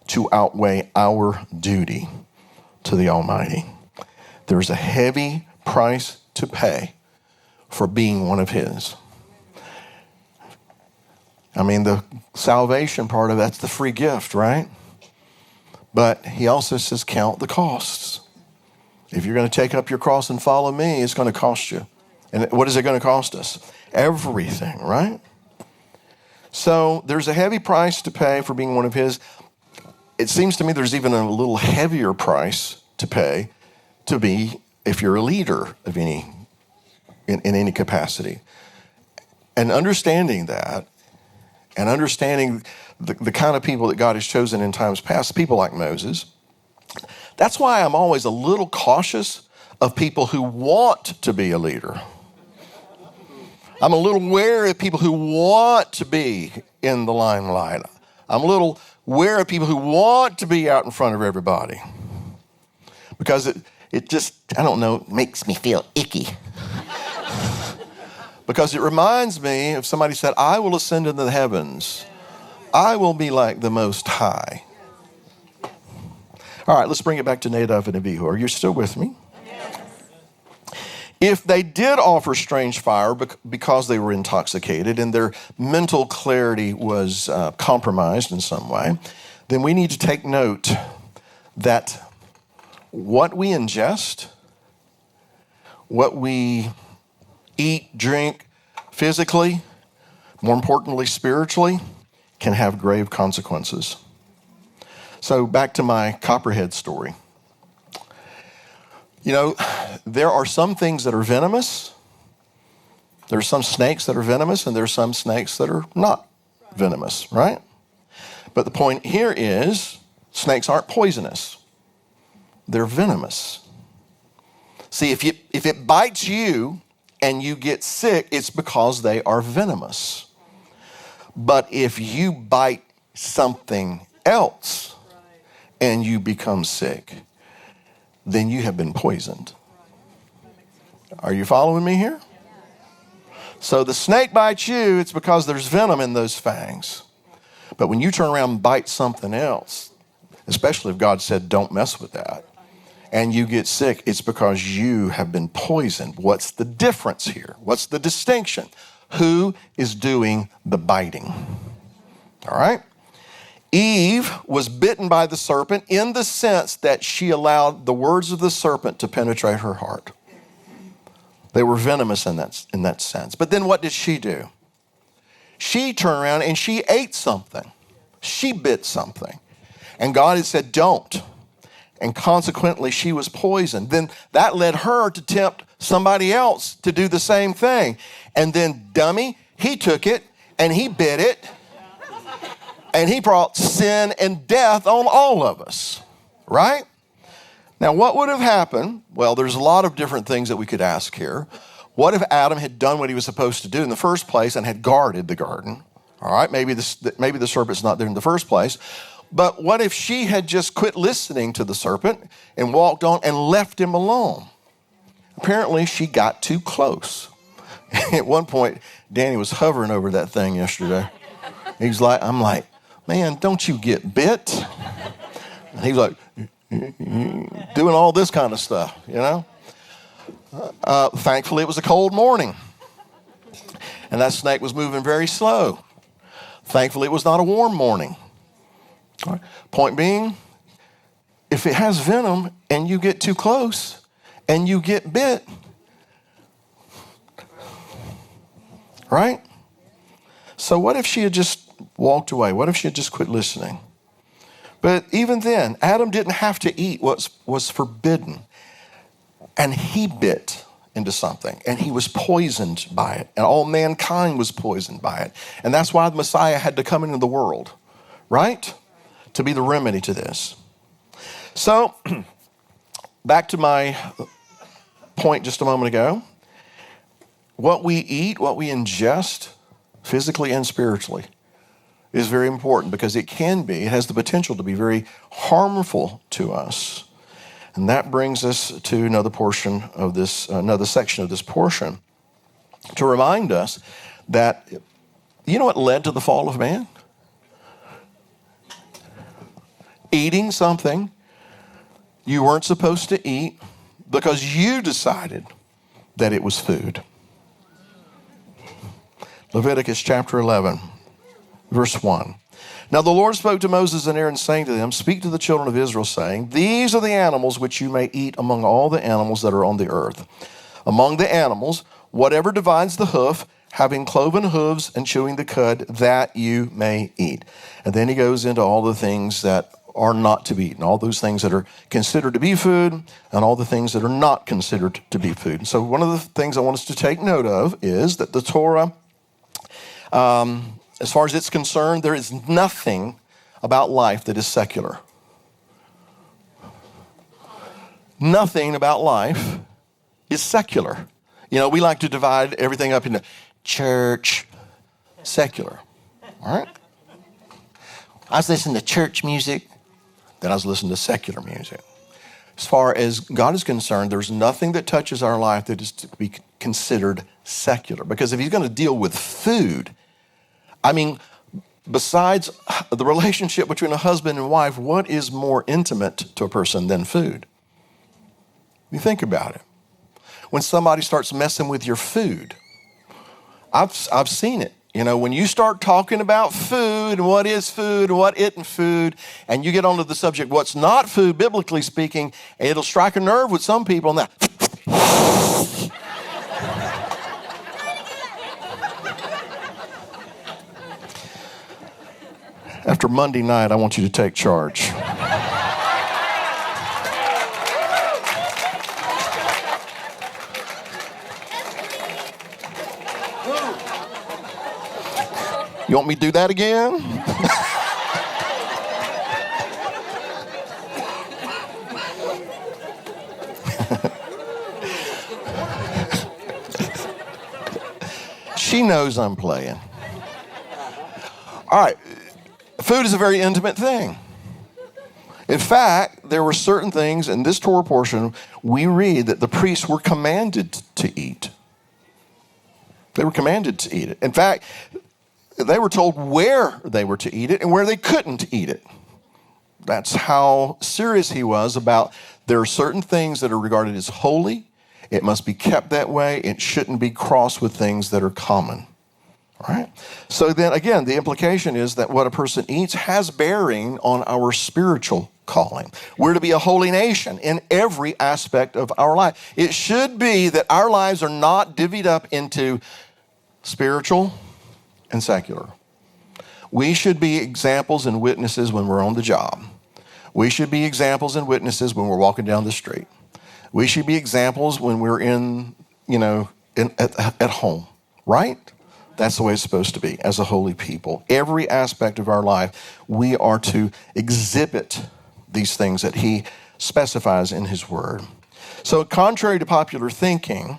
to outweigh our duty to the Almighty. There's a heavy price to pay for being one of his. I mean, the salvation part of that's the free gift, right? But he also says, count the costs. If you're going to take up your cross and follow me, it's going to cost you. And what is it going to cost us? Everything, right? So there's a heavy price to pay for being one of his. It seems to me there's even a little heavier price to pay to be if you're a leader of in any capacity. And understanding that, and understanding the kind of people that God has chosen in times past, people like Moses, that's why I'm always a little cautious of people who want to be a leader. I'm a little wary of people who want to be in the limelight. I'm a little wary of people who want to be out in front of everybody. Because it just, I don't know, makes me feel icky. Because it reminds me of somebody said, I will ascend into the heavens. I will be like the Most High. All right, let's bring it back to Nadab and Abihu. Are you still with me? If they did offer strange fire because they were intoxicated and their mental clarity was compromised in some way, then we need to take note that what we ingest, what we eat, drink physically, more importantly spiritually, can have grave consequences. So back to my copperhead story. You know, there are some things that are venomous. There are some snakes that are venomous, and there are some snakes that are not venomous, right? But the point here is snakes aren't poisonous. They're venomous. See, if it bites you and you get sick, it's because they are venomous. But if you bite something else and you become sick, then you have been poisoned. Are you following me here? So the snake bites you, it's because there's venom in those fangs. But when you turn around and bite something else, especially if God said don't mess with that, and you get sick, it's because you have been poisoned. What's the difference here? What's the distinction? Who is doing the biting? All right? Eve was bitten by the serpent in the sense that she allowed the words of the serpent to penetrate her heart. They were venomous in that sense. But then what did she do? She turned around and she ate something. She bit something. And God had said, don't. And consequently, she was poisoned. Then that led her to tempt somebody else to do the same thing. And then dummy, he took it and he bit it. And he brought sin and death on all of us, right? Now, what would have happened? Well, there's a lot of different things that we could ask here. What if Adam had done what he was supposed to do in the first place and had guarded the garden? All right, maybe the serpent's not there in the first place. But what if she had just quit listening to the serpent and walked on and left him alone? Apparently, she got too close. At one point, Danny was hovering over that thing yesterday. I'm like, man, don't you get bit? And he was like, doing all this kind of stuff, you know? Thankfully, it was a cold morning. And that snake was moving very slow. Thankfully, it was not a warm morning. All right. Point being, if it has venom and you get too close and you get bit, right? So what if she had just walked away? What if she had just quit listening? But even then, Adam didn't have to eat what was forbidden. And he bit into something, and he was poisoned by it, and all mankind was poisoned by it. And that's why the Messiah had to come into the world, right? To be the remedy to this. So, back to my point just a moment ago. What we eat, what we ingest, physically and spiritually, is very important because it has the potential to be very harmful to us. And that brings us to another section of this portion, to remind us that, you know what led to the fall of man? Eating something you weren't supposed to eat because you decided that it was food. Leviticus chapter 11, verse 1. Now the Lord spoke to Moses and Aaron, saying to them, speak to the children of Israel, saying, these are the animals which you may eat among all the animals that are on the earth. Among the animals, whatever divides the hoof, having cloven hooves and chewing the cud, that you may eat. And then he goes into all the things that are not to be eaten, all those things that are considered to be food, and all the things that are not considered to be food. So one of the things I want us to take note of is that the Torah, as far as it's concerned, there is nothing about life that is secular. Nothing about life is secular. You know, we like to divide everything up into church, secular. All right? I was listening to church music, then I was listening to secular music. As far as God is concerned, there's nothing that touches our life that is to be considered secular. Because if he's going to deal with food, I mean, besides the relationship between a husband and wife, what is more intimate to a person than food? You think about it. When somebody starts messing with your food, I've seen it. You know, when you start talking about food and what is food and what isn't food, and you get onto the subject, what's not food, biblically speaking, it'll strike a nerve with some people. And that. After Monday night, I want you to take charge. You want me to do that again? She knows I'm playing. All right. Food is a very intimate thing. In fact, there were certain things in this Torah portion we read that the priests were commanded to eat. They were commanded to eat it. In fact, they were told where they were to eat it and where they couldn't eat it. That's how serious he was about there are certain things that are regarded as holy. It must be kept that way. It shouldn't be crossed with things that are common. All right. So then again, the implication is that what a person eats has bearing on our spiritual calling. We're to be a holy nation in every aspect of our life. It should be that our lives are not divvied up into spiritual and secular. We should be examples and witnesses when we're on the job. We should be examples and witnesses when we're walking down the street. We should be examples when we're at home, right? That's the way it's supposed to be as a holy people. Every aspect of our life, we are to exhibit these things that he specifies in his word. So contrary to popular thinking,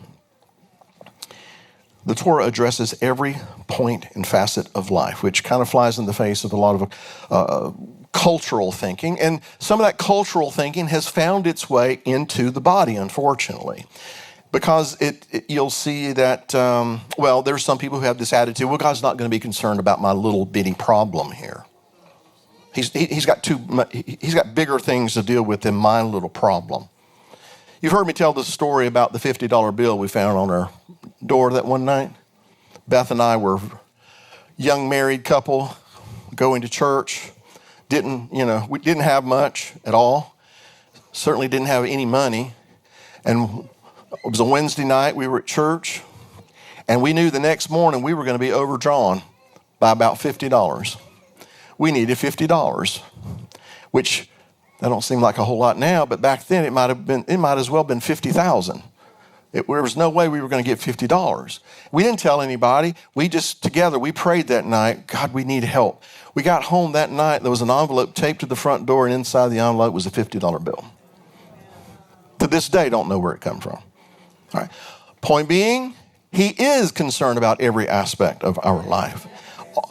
the Torah addresses every point and facet of life, which kind of flies in the face of a lot of cultural thinking. And some of that cultural thinking has found its way into the body, unfortunately. Because you'll see that, there's some people who have this attitude, well, God's not going to be concerned about my little bitty problem here. He's got bigger things to deal with than my little problem. You've heard me tell the story about the $50 bill we found on our door that one night. Beth and I were a young married couple going to church. We didn't have much at all. Certainly didn't have any money. And it was a Wednesday night. We were at church. And we knew the next morning we were going to be overdrawn by about $50. We needed $50, which that don't seem like a whole lot now, but back then it might as well have been 50,000. There was no way we were going to get $50. We didn't tell anybody. We prayed that night. God, we need help. We got home that night. There was an envelope taped to the front door, and inside the envelope was a $50 bill. To this day, don't know where it come from. All right. Point being, he is concerned about every aspect of our life.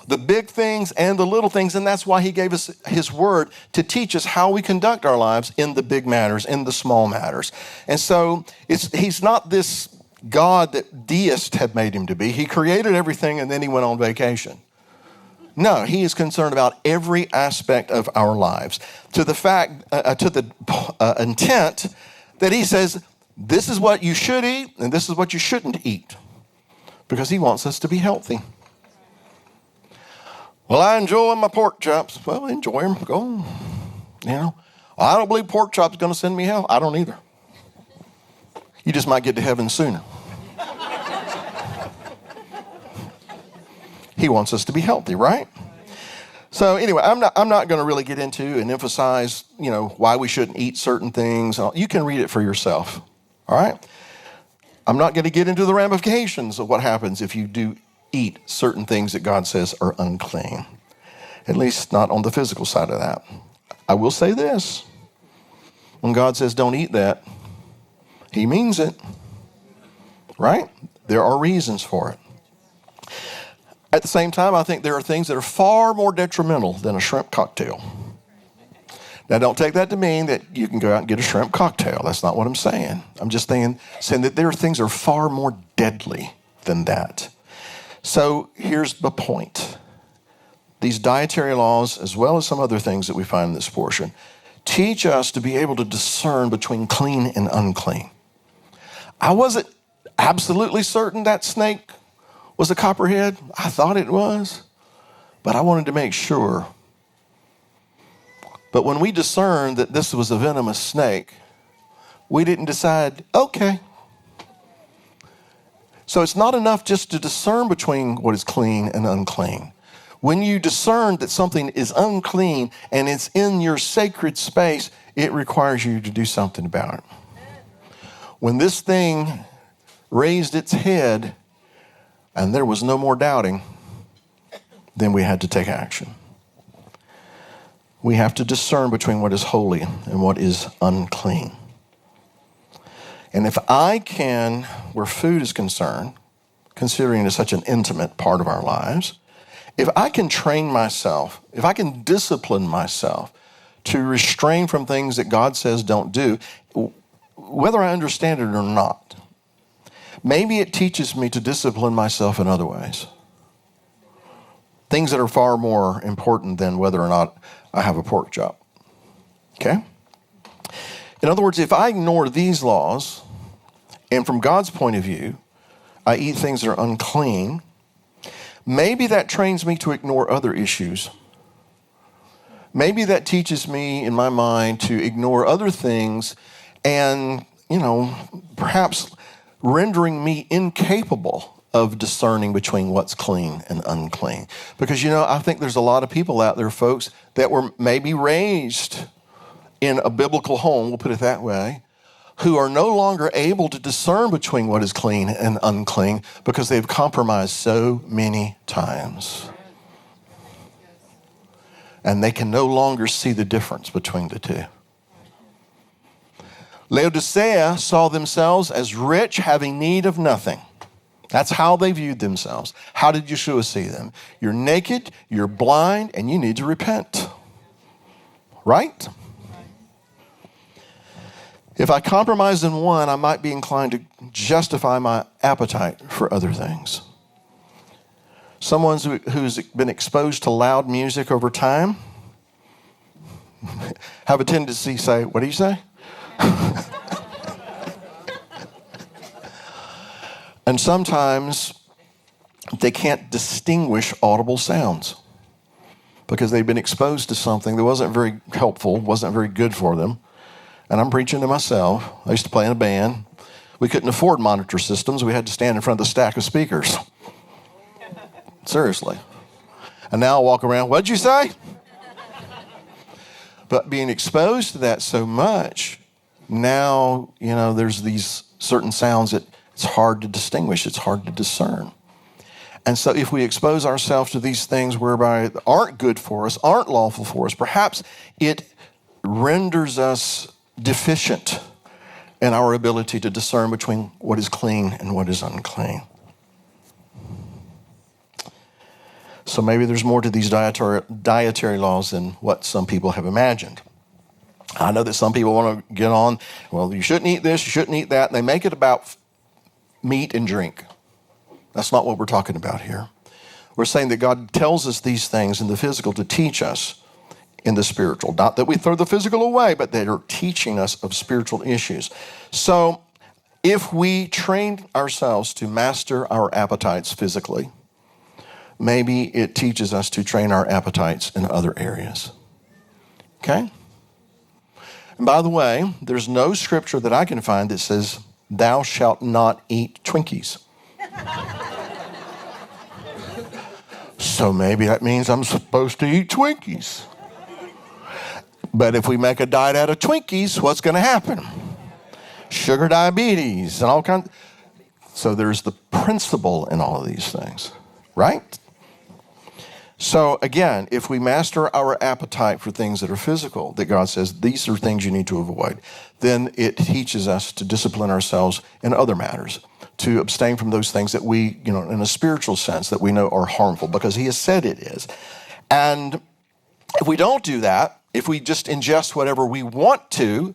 The big things and the little things, and that's why he gave us his word to teach us how we conduct our lives in the big matters, in the small matters. And so he's not this God that deists had made him to be. He created everything and then he went on vacation. No, he is concerned about every aspect of our lives to the intent that he says, this is what you should eat and this is what you shouldn't eat, because he wants us to be healthy. Well, I enjoy my pork chops. Well, enjoy them. Go. I don't believe pork chops is going to send me hell. I don't either. You just might get to heaven sooner. He wants us to be healthy, right? So anyway, I'm not going to really get into and emphasize, why we shouldn't eat certain things. You can read it for yourself. All right? I'm not going to get into the ramifications of what happens if you do eat certain things that God says are unclean. At least not on the physical side of that. I will say this. When God says don't eat that, he means it. Right? There are reasons for it. At the same time, I think there are things that are far more detrimental than a shrimp cocktail. Now, don't take that to mean that you can go out and get a shrimp cocktail. That's not what I'm saying. I'm just saying that there are things that are far more deadly than that. So here's the point. These dietary laws, as well as some other things that we find in this portion, teach us to be able to discern between clean and unclean. I wasn't absolutely certain that snake was a copperhead. I thought it was, but I wanted to make sure. But when we discerned that this was a venomous snake, we didn't decide, okay. So it's not enough just to discern between what is clean and unclean. When you discern that something is unclean and it's in your sacred space, it requires you to do something about it. When this thing raised its head and there was no more doubting, then we had to take action. We have to discern between what is holy and what is unclean. And if I can, where food is concerned, considering it's such an intimate part of our lives, if I can train myself, if I can discipline myself to restrain from things that God says don't do, whether I understand it or not, maybe it teaches me to discipline myself in other ways. Things that are far more important than whether or not I have a pork chop. Okay? In other words, if I ignore these laws, and from God's point of view, I eat things that are unclean, maybe that trains me to ignore other issues. Maybe that teaches me in my mind to ignore other things and, perhaps rendering me incapable of discerning between what's clean and unclean. Because, I think there's a lot of people out there, folks, that were maybe raised in a biblical home, we'll put it that way, who are no longer able to discern between what is clean and unclean because they've compromised so many times. And they can no longer see the difference between the two. Laodicea saw themselves as rich, having need of nothing. That's how they viewed themselves. How did Yeshua see them? You're naked, you're blind, and you need to repent. Right? If I compromise in one, I might be inclined to justify my appetite for other things. Someone who's been exposed to loud music over time have a tendency to say, what do you say? And sometimes they can't distinguish audible sounds because they've been exposed to something that wasn't very helpful, wasn't very good for them. And I'm preaching to myself. I used to play in a band. We couldn't afford monitor systems. We had to stand in front of the stack of speakers. Seriously. And now I walk around, what'd you say? But being exposed to that so much, now, there's these certain sounds that it's hard to distinguish. It's hard to discern. And so if we expose ourselves to these things whereby aren't good for us, aren't lawful for us, perhaps it renders us deficient in our ability to discern between what is clean and what is unclean. So maybe there's more to these dietary laws than what some people have imagined. I know that some people want to get on, well, you shouldn't eat this, you shouldn't eat that, and they make it about meat and drink. That's not what we're talking about here. We're saying that God tells us these things in the physical to teach us in the spiritual. Not that we throw the physical away, but they are teaching us of spiritual issues. So if we train ourselves to master our appetites physically, maybe it teaches us to train our appetites in other areas. Okay? And by the way, there's no scripture that I can find that says, thou shalt not eat Twinkies. So maybe that means I'm supposed to eat Twinkies. But if we make a diet out of Twinkies, what's going to happen? Sugar diabetes and all kinds. So there's the principle in all of these things, right? So again, if we master our appetite for things that are physical, that God says these are things you need to avoid, then it teaches us to discipline ourselves in other matters, to abstain from those things that we, in a spiritual sense, that we know are harmful, because he has said it is. And if we don't do that, if we just ingest whatever we want to,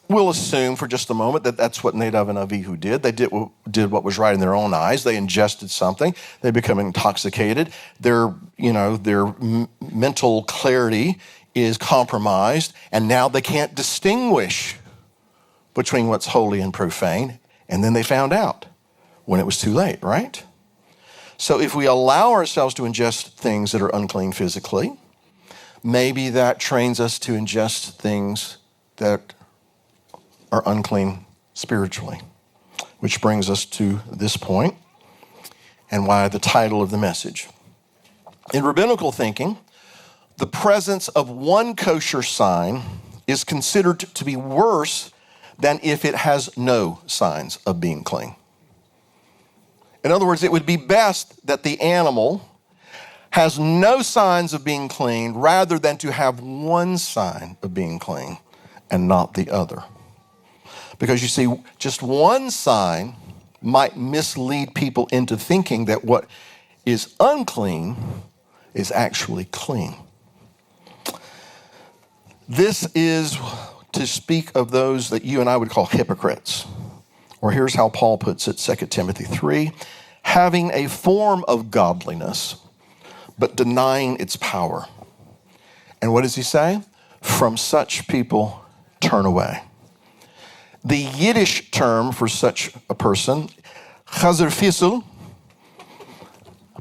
we'll assume for just a moment that that's what Nadab and Abihu did. They did what was right in their own eyes. They ingested something. They become intoxicated. Their mental clarity is compromised, and now they can't distinguish between what's holy and profane. And then they found out when it was too late, right? So if we allow ourselves to ingest things that are unclean physically, maybe that trains us to ingest things that are unclean spiritually, which brings us to this point and why the title of the message. In rabbinical thinking, the presence of one kosher sign is considered to be worse than if it has no signs of being clean. In other words, it would be best that the animal has no signs of being clean rather than to have one sign of being clean and not the other. Because you see, just one sign might mislead people into thinking that what is unclean is actually clean. This is to speak of those that you and I would call hypocrites. Or here's how Paul puts it, 2 Timothy 3, having a form of godliness, but denying its power. And what does he say? From such people, turn away. The Yiddish term for such a person, chazer fisel,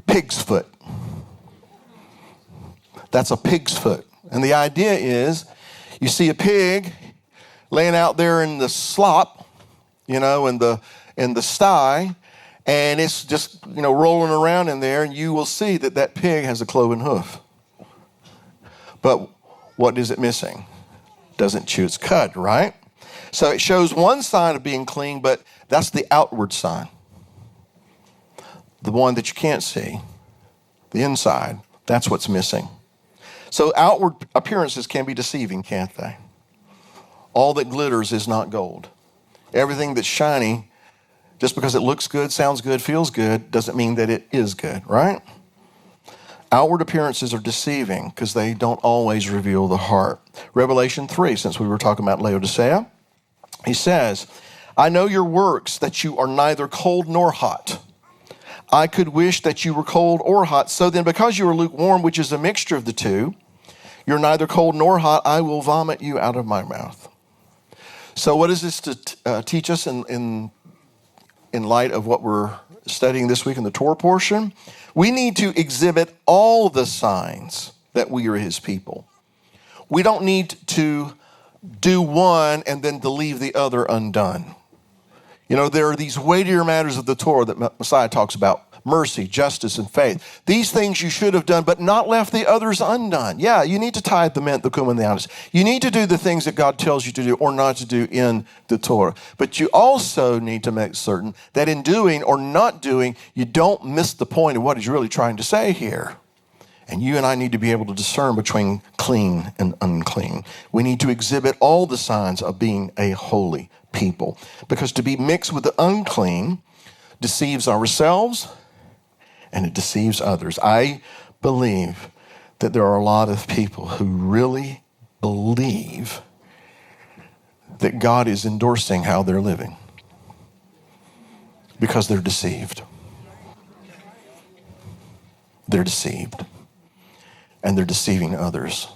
pig's foot. That's a pig's foot. And the idea is, you see a pig laying out there in the slop, in the sty, and it's just, rolling around in there, and you will see that that pig has a cloven hoof. But what is it missing? Doesn't chew its cud, right? So it shows one sign of being clean, but that's the outward sign. The one that you can't see, the inside, that's what's missing. So outward appearances can be deceiving, can't they? All that glitters is not gold. Everything that's shiny, just because it looks good, sounds good, feels good, doesn't mean that it is good, right? Outward appearances are deceiving because they don't always reveal the heart. Revelation 3, since we were talking about Laodicea, he says, I know your works, that you are neither cold nor hot. I could wish that you were cold or hot. So then, because you are lukewarm, which is a mixture of the two, you're neither cold nor hot, I will vomit you out of my mouth. So what is this to teach us in light of what we're studying this week in the Torah portion, we need to exhibit all the signs that we are his people. We don't need to do one and then to leave the other undone. You know, there are these weightier matters of the Torah that Messiah talks about: mercy, justice, and faith. These things you should have done, but not left the others undone. Yeah, you need to tithe the mint, the cumin, the anise. You need to do the things that God tells you to do or not to do in the Torah. But you also need to make certain that in doing or not doing, you don't miss the point of what he's really trying to say here. And you and I need to be able to discern between clean and unclean. We need to exhibit all the signs of being a holy people. Because to be mixed with the unclean deceives ourselves and it deceives others. I believe that there are a lot of people who really believe that God is endorsing how they're living because they're deceived. They're deceived. And they're deceiving others.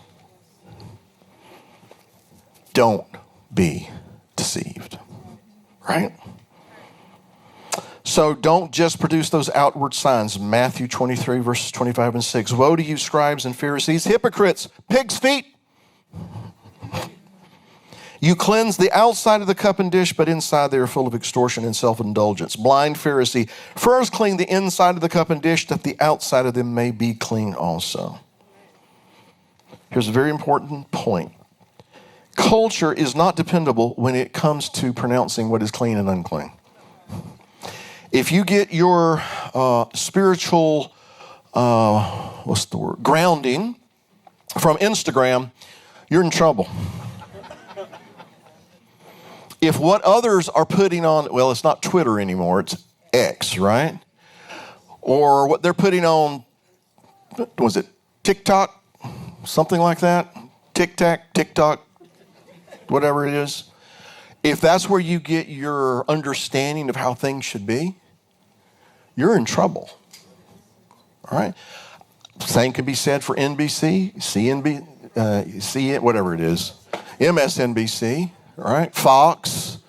Don't be deceived, right? So don't just produce those outward signs. Matthew 23, verses 25 and 6. Woe to you, scribes and Pharisees, hypocrites, pig's feet! You cleanse the outside of the cup and dish, but inside they are full of extortion and self-indulgence. Blind Pharisee, first clean the inside of the cup and dish, that the outside of them may be clean also. Here's a very important point. Culture is not dependable when it comes to pronouncing what is clean and unclean. If you get your spiritual, grounding from Instagram, you're in trouble. If what others are putting on, well, it's not Twitter anymore, it's X, right? Or what they're putting on, was it TikTok? Something like that, TikTok, whatever it is. If that's where you get your understanding of how things should be, you're in trouble. All right? Same can be said for NBC, whatever it is, MSNBC, all right? Fox.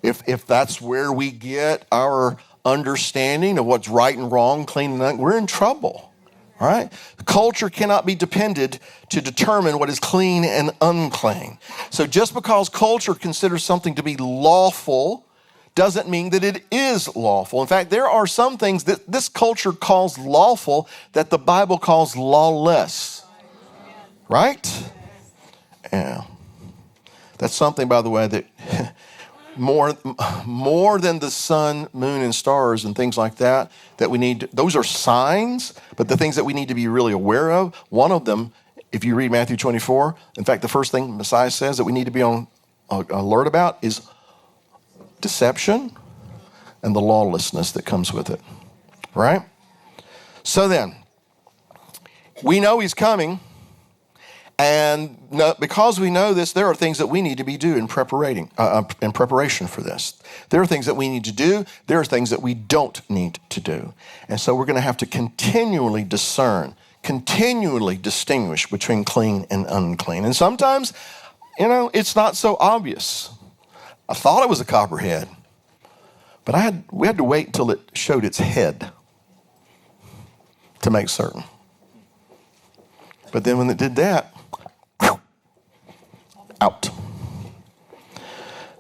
If that's where we get our understanding of what's right and wrong, clean and unclean, we're in trouble. All right? Culture cannot be depended to determine what is clean and unclean. So just because culture considers something to be lawful doesn't mean that it is lawful. In fact, there are some things that this culture calls lawful that the Bible calls lawless. Right? Yeah. That's something, by the way, that more than the sun, moon, and stars and things like that we need. Those are signs, but the things that we need to be really aware of, one of them, if you read Matthew 24, in fact, the first thing Messiah says that we need to be on alert about is deception and the lawlessness that comes with it, right? So then, we know he's coming. And because we know this, there are things that we need to be doing in preparation for this. There are things that we need to do. There are things that we don't need to do. And so we're going to have to continually discern, continually distinguish between clean and unclean. And sometimes, it's not so obvious. I thought it was a copperhead, but we had to wait until it showed its head to make certain. But then when it did that, out.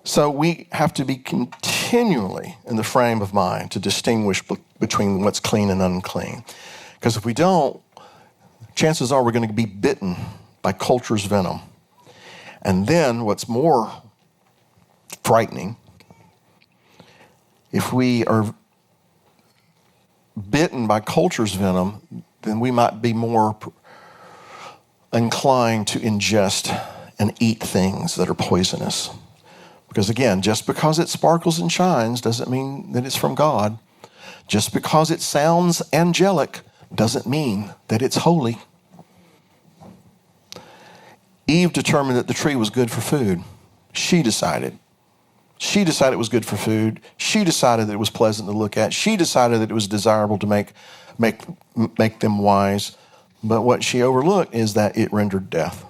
So we have to be continually in the frame of mind to distinguish between what's clean and unclean. Because if we don't, chances are we're going to be bitten by culture's venom. And then what's more frightening, if we are bitten by culture's venom, then we might be more inclined to ingest and eat things that are poisonous. Because again, just because it sparkles and shines doesn't mean that it's from God. Just because it sounds angelic doesn't mean that it's holy. Eve determined that the tree was good for food. She decided. She decided it was good for food. She decided that it was pleasant to look at. She decided that it was desirable to make them wise. But what she overlooked is that it rendered death.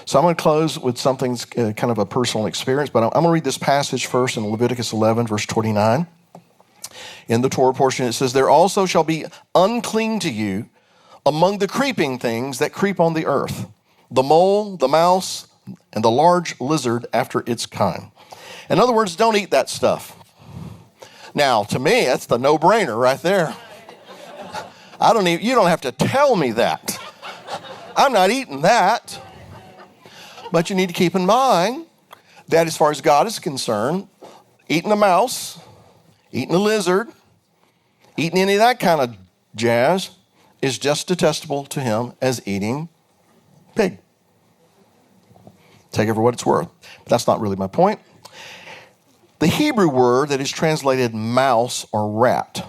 So I'm going to close with something that's kind of a personal experience, but I'm going to read this passage first in Leviticus 11, verse 29. In the Torah portion, it says, there also shall be unclean to you among the creeping things that creep on the earth, the mole, the mouse, and the large lizard after its kind. In other words, don't eat that stuff. Now, to me, that's the no-brainer right there. You don't have to tell me that. I'm not eating that. But you need to keep in mind that as far as God is concerned, eating a mouse, eating a lizard, eating any of that kind of jazz is just detestable to him as eating pig. Take it for what it's worth. But that's not really my point. The Hebrew word that is translated mouse or rat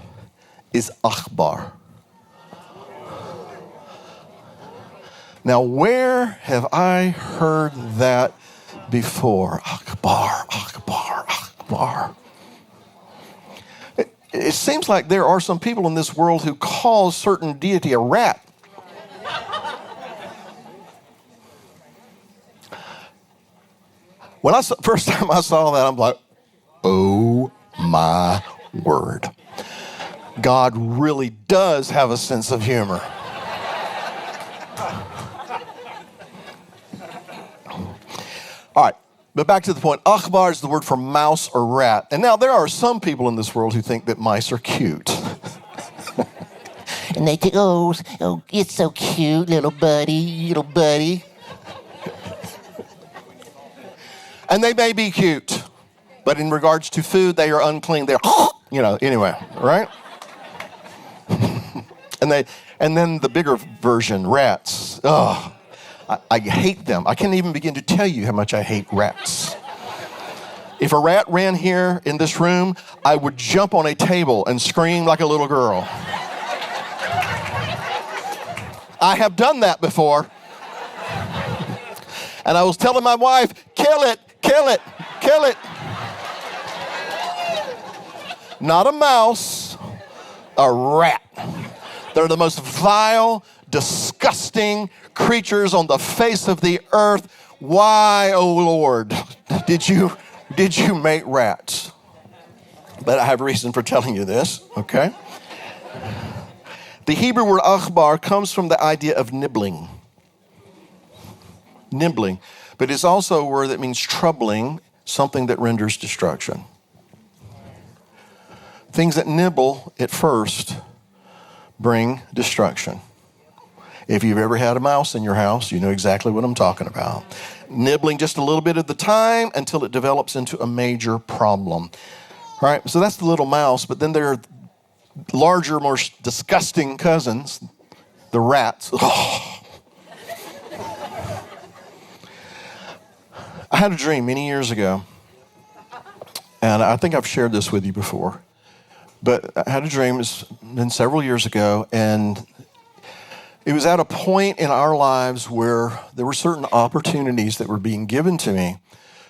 is achbar. Now, where have I heard that before? Akbar, Akbar, Akbar. It seems like there are some people in this world who call certain deity a rat. First time I saw that, I'm like, oh my word. God really does have a sense of humor. All right, but back to the point. Akhbar is the word for mouse or rat. And now there are some people in this world who think that mice are cute. And they think, oh, it's so cute, little buddy. And they may be cute, but in regards to food, they are unclean. They're, anyway, right? And then the bigger version, rats. Oh, I hate them. I can't even begin to tell you how much I hate rats. If a rat ran here in this room, I would jump on a table and scream like a little girl. I have done that before. And I was telling my wife, kill it, kill it, kill it. Not a mouse, a rat. They're the most vile, disgusting creatures on the face of the earth. Why, oh Lord, did you make rats? But I have reason for telling you this, okay? The Hebrew word akhbar comes from the idea of nibbling. Nibbling. But it's also a word that means troubling, something that renders destruction. Things that nibble at first bring destruction. If you've ever had a mouse in your house, you know exactly what I'm talking about. Nibbling just a little bit at the time until it develops into a major problem. All right, so that's the little mouse, but then there are larger, more disgusting cousins, the rats. Oh. I had a dream many years ago, and I think I've shared this with you before, but I had a dream, it's been several years ago, and it was at a point in our lives where there were certain opportunities that were being given to me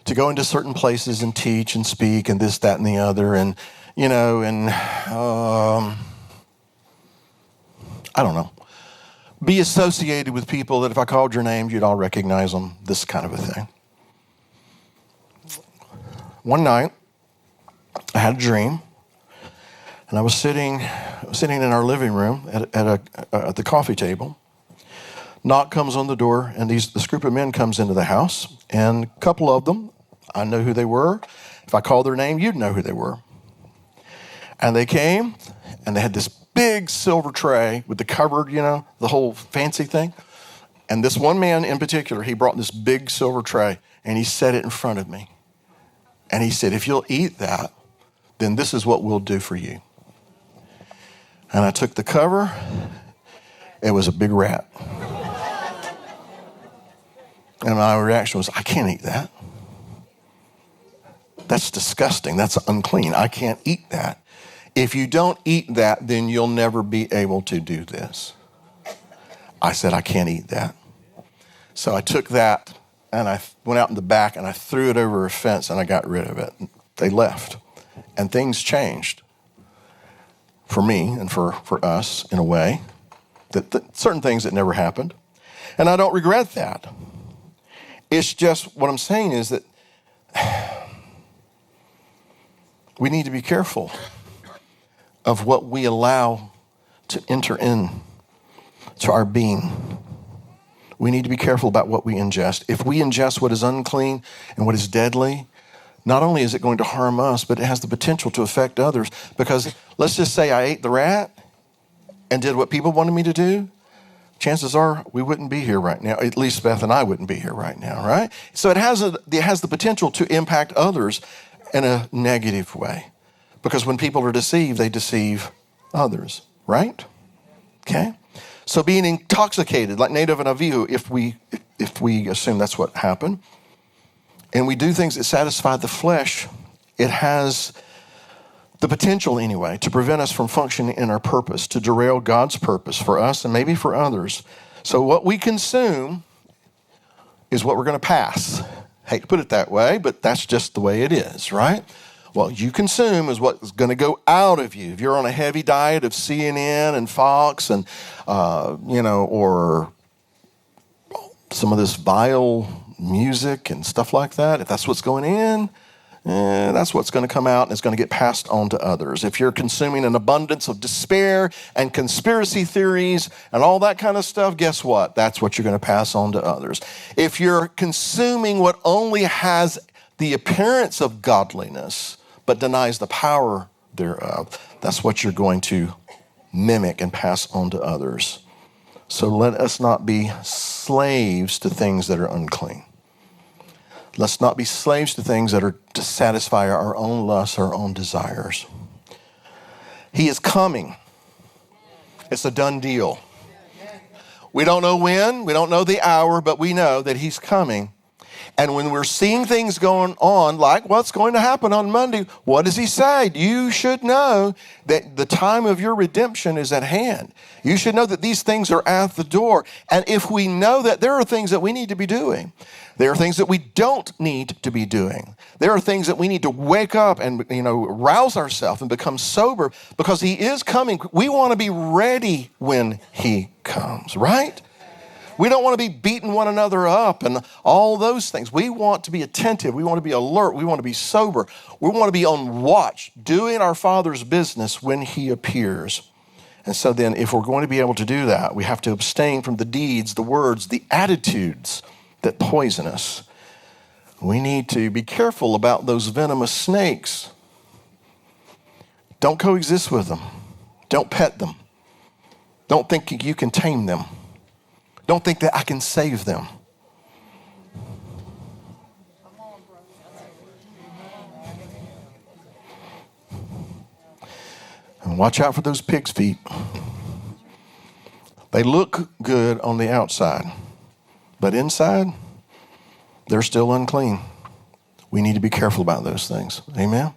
to go into certain places and teach and speak and this, that, and the other, and, I don't know, be associated with people that if I called your name, you'd all recognize them, this kind of a thing. One night, I had a dream, and I was sitting in our living room at the coffee table. Knock comes on the door, and this group of men comes into the house, and a couple of them, I know who they were. If I called their name, you'd know who they were. And they came, and they had this big silver tray with the cupboard, the whole fancy thing. And this one man in particular, he brought this big silver tray, and he set it in front of me. And he said, if you'll eat that, then this is what we'll do for you. And I took the cover. It was a big rat. And my reaction was, I can't eat that. That's disgusting. That's unclean. I can't eat that. If you don't eat that, then you'll never be able to do this. I said, I can't eat that. So I took that and I went out in the back and I threw it over a fence and I got rid of it. They left. And things changed for me and for us in a way that certain things that never happened. And I don't regret that. It's just what I'm saying is that we need to be careful of what we allow to enter in to our being. We need to be careful about what we ingest. If we ingest what is unclean and what is deadly, not only is it going to harm us, but it has the potential to affect others. Because let's just say I ate the rat and did what people wanted me to do. Chances are we wouldn't be here right now. At least Beth and I wouldn't be here right now, right? So it has the potential to impact others in a negative way. Because when people are deceived, they deceive others, right? Okay? So being intoxicated, like Nadab and Abihu, if we assume that's what happened, and we do things that satisfy the flesh, it has the potential anyway to prevent us from functioning in our purpose, to derail God's purpose for us and maybe for others. So what we consume is what we're going to pass. Hate to put it that way, but that's just the way it is, right? What you consume is what's going to go out of you. If you're on a heavy diet of CNN and Fox and, or some of this vile music and stuff like that, if that's what's going in, that's what's going to come out and it's going to get passed on to others. If you're consuming an abundance of despair and conspiracy theories and all that kind of stuff, guess what? That's what you're going to pass on to others. If you're consuming what only has the appearance of godliness but denies the power thereof, that's what you're going to mimic and pass on to others. So let us not be slaves to things that are unclean. Let's not be slaves to things that are to satisfy our own lusts, our own desires. He is coming. It's a done deal. We don't know when, we don't know the hour, but we know that he's coming. And when we're seeing things going on, like what's going to happen on Monday, what does he say? You should know that the time of your redemption is at hand. You should know that these things are at the door. And if we know that, there are things that we need to be doing. There are things that we don't need to be doing. There are things that we need to wake up and, rouse ourselves and become sober because he is coming. We want to be ready when he comes, right? We don't want to be beating one another up and all those things. We want to be attentive. We want to be alert. We want to be sober. We want to be on watch, doing our Father's business when he appears. And so then if we're going to be able to do that, we have to abstain from the deeds, the words, the attitudes that poison us. We need to be careful about those venomous snakes. Don't coexist with them. Don't pet them. Don't think you can tame them. Don't think that I can save them. And watch out for those pig's feet. They look good on the outside, but inside, they're still unclean. We need to be careful about those things. Amen?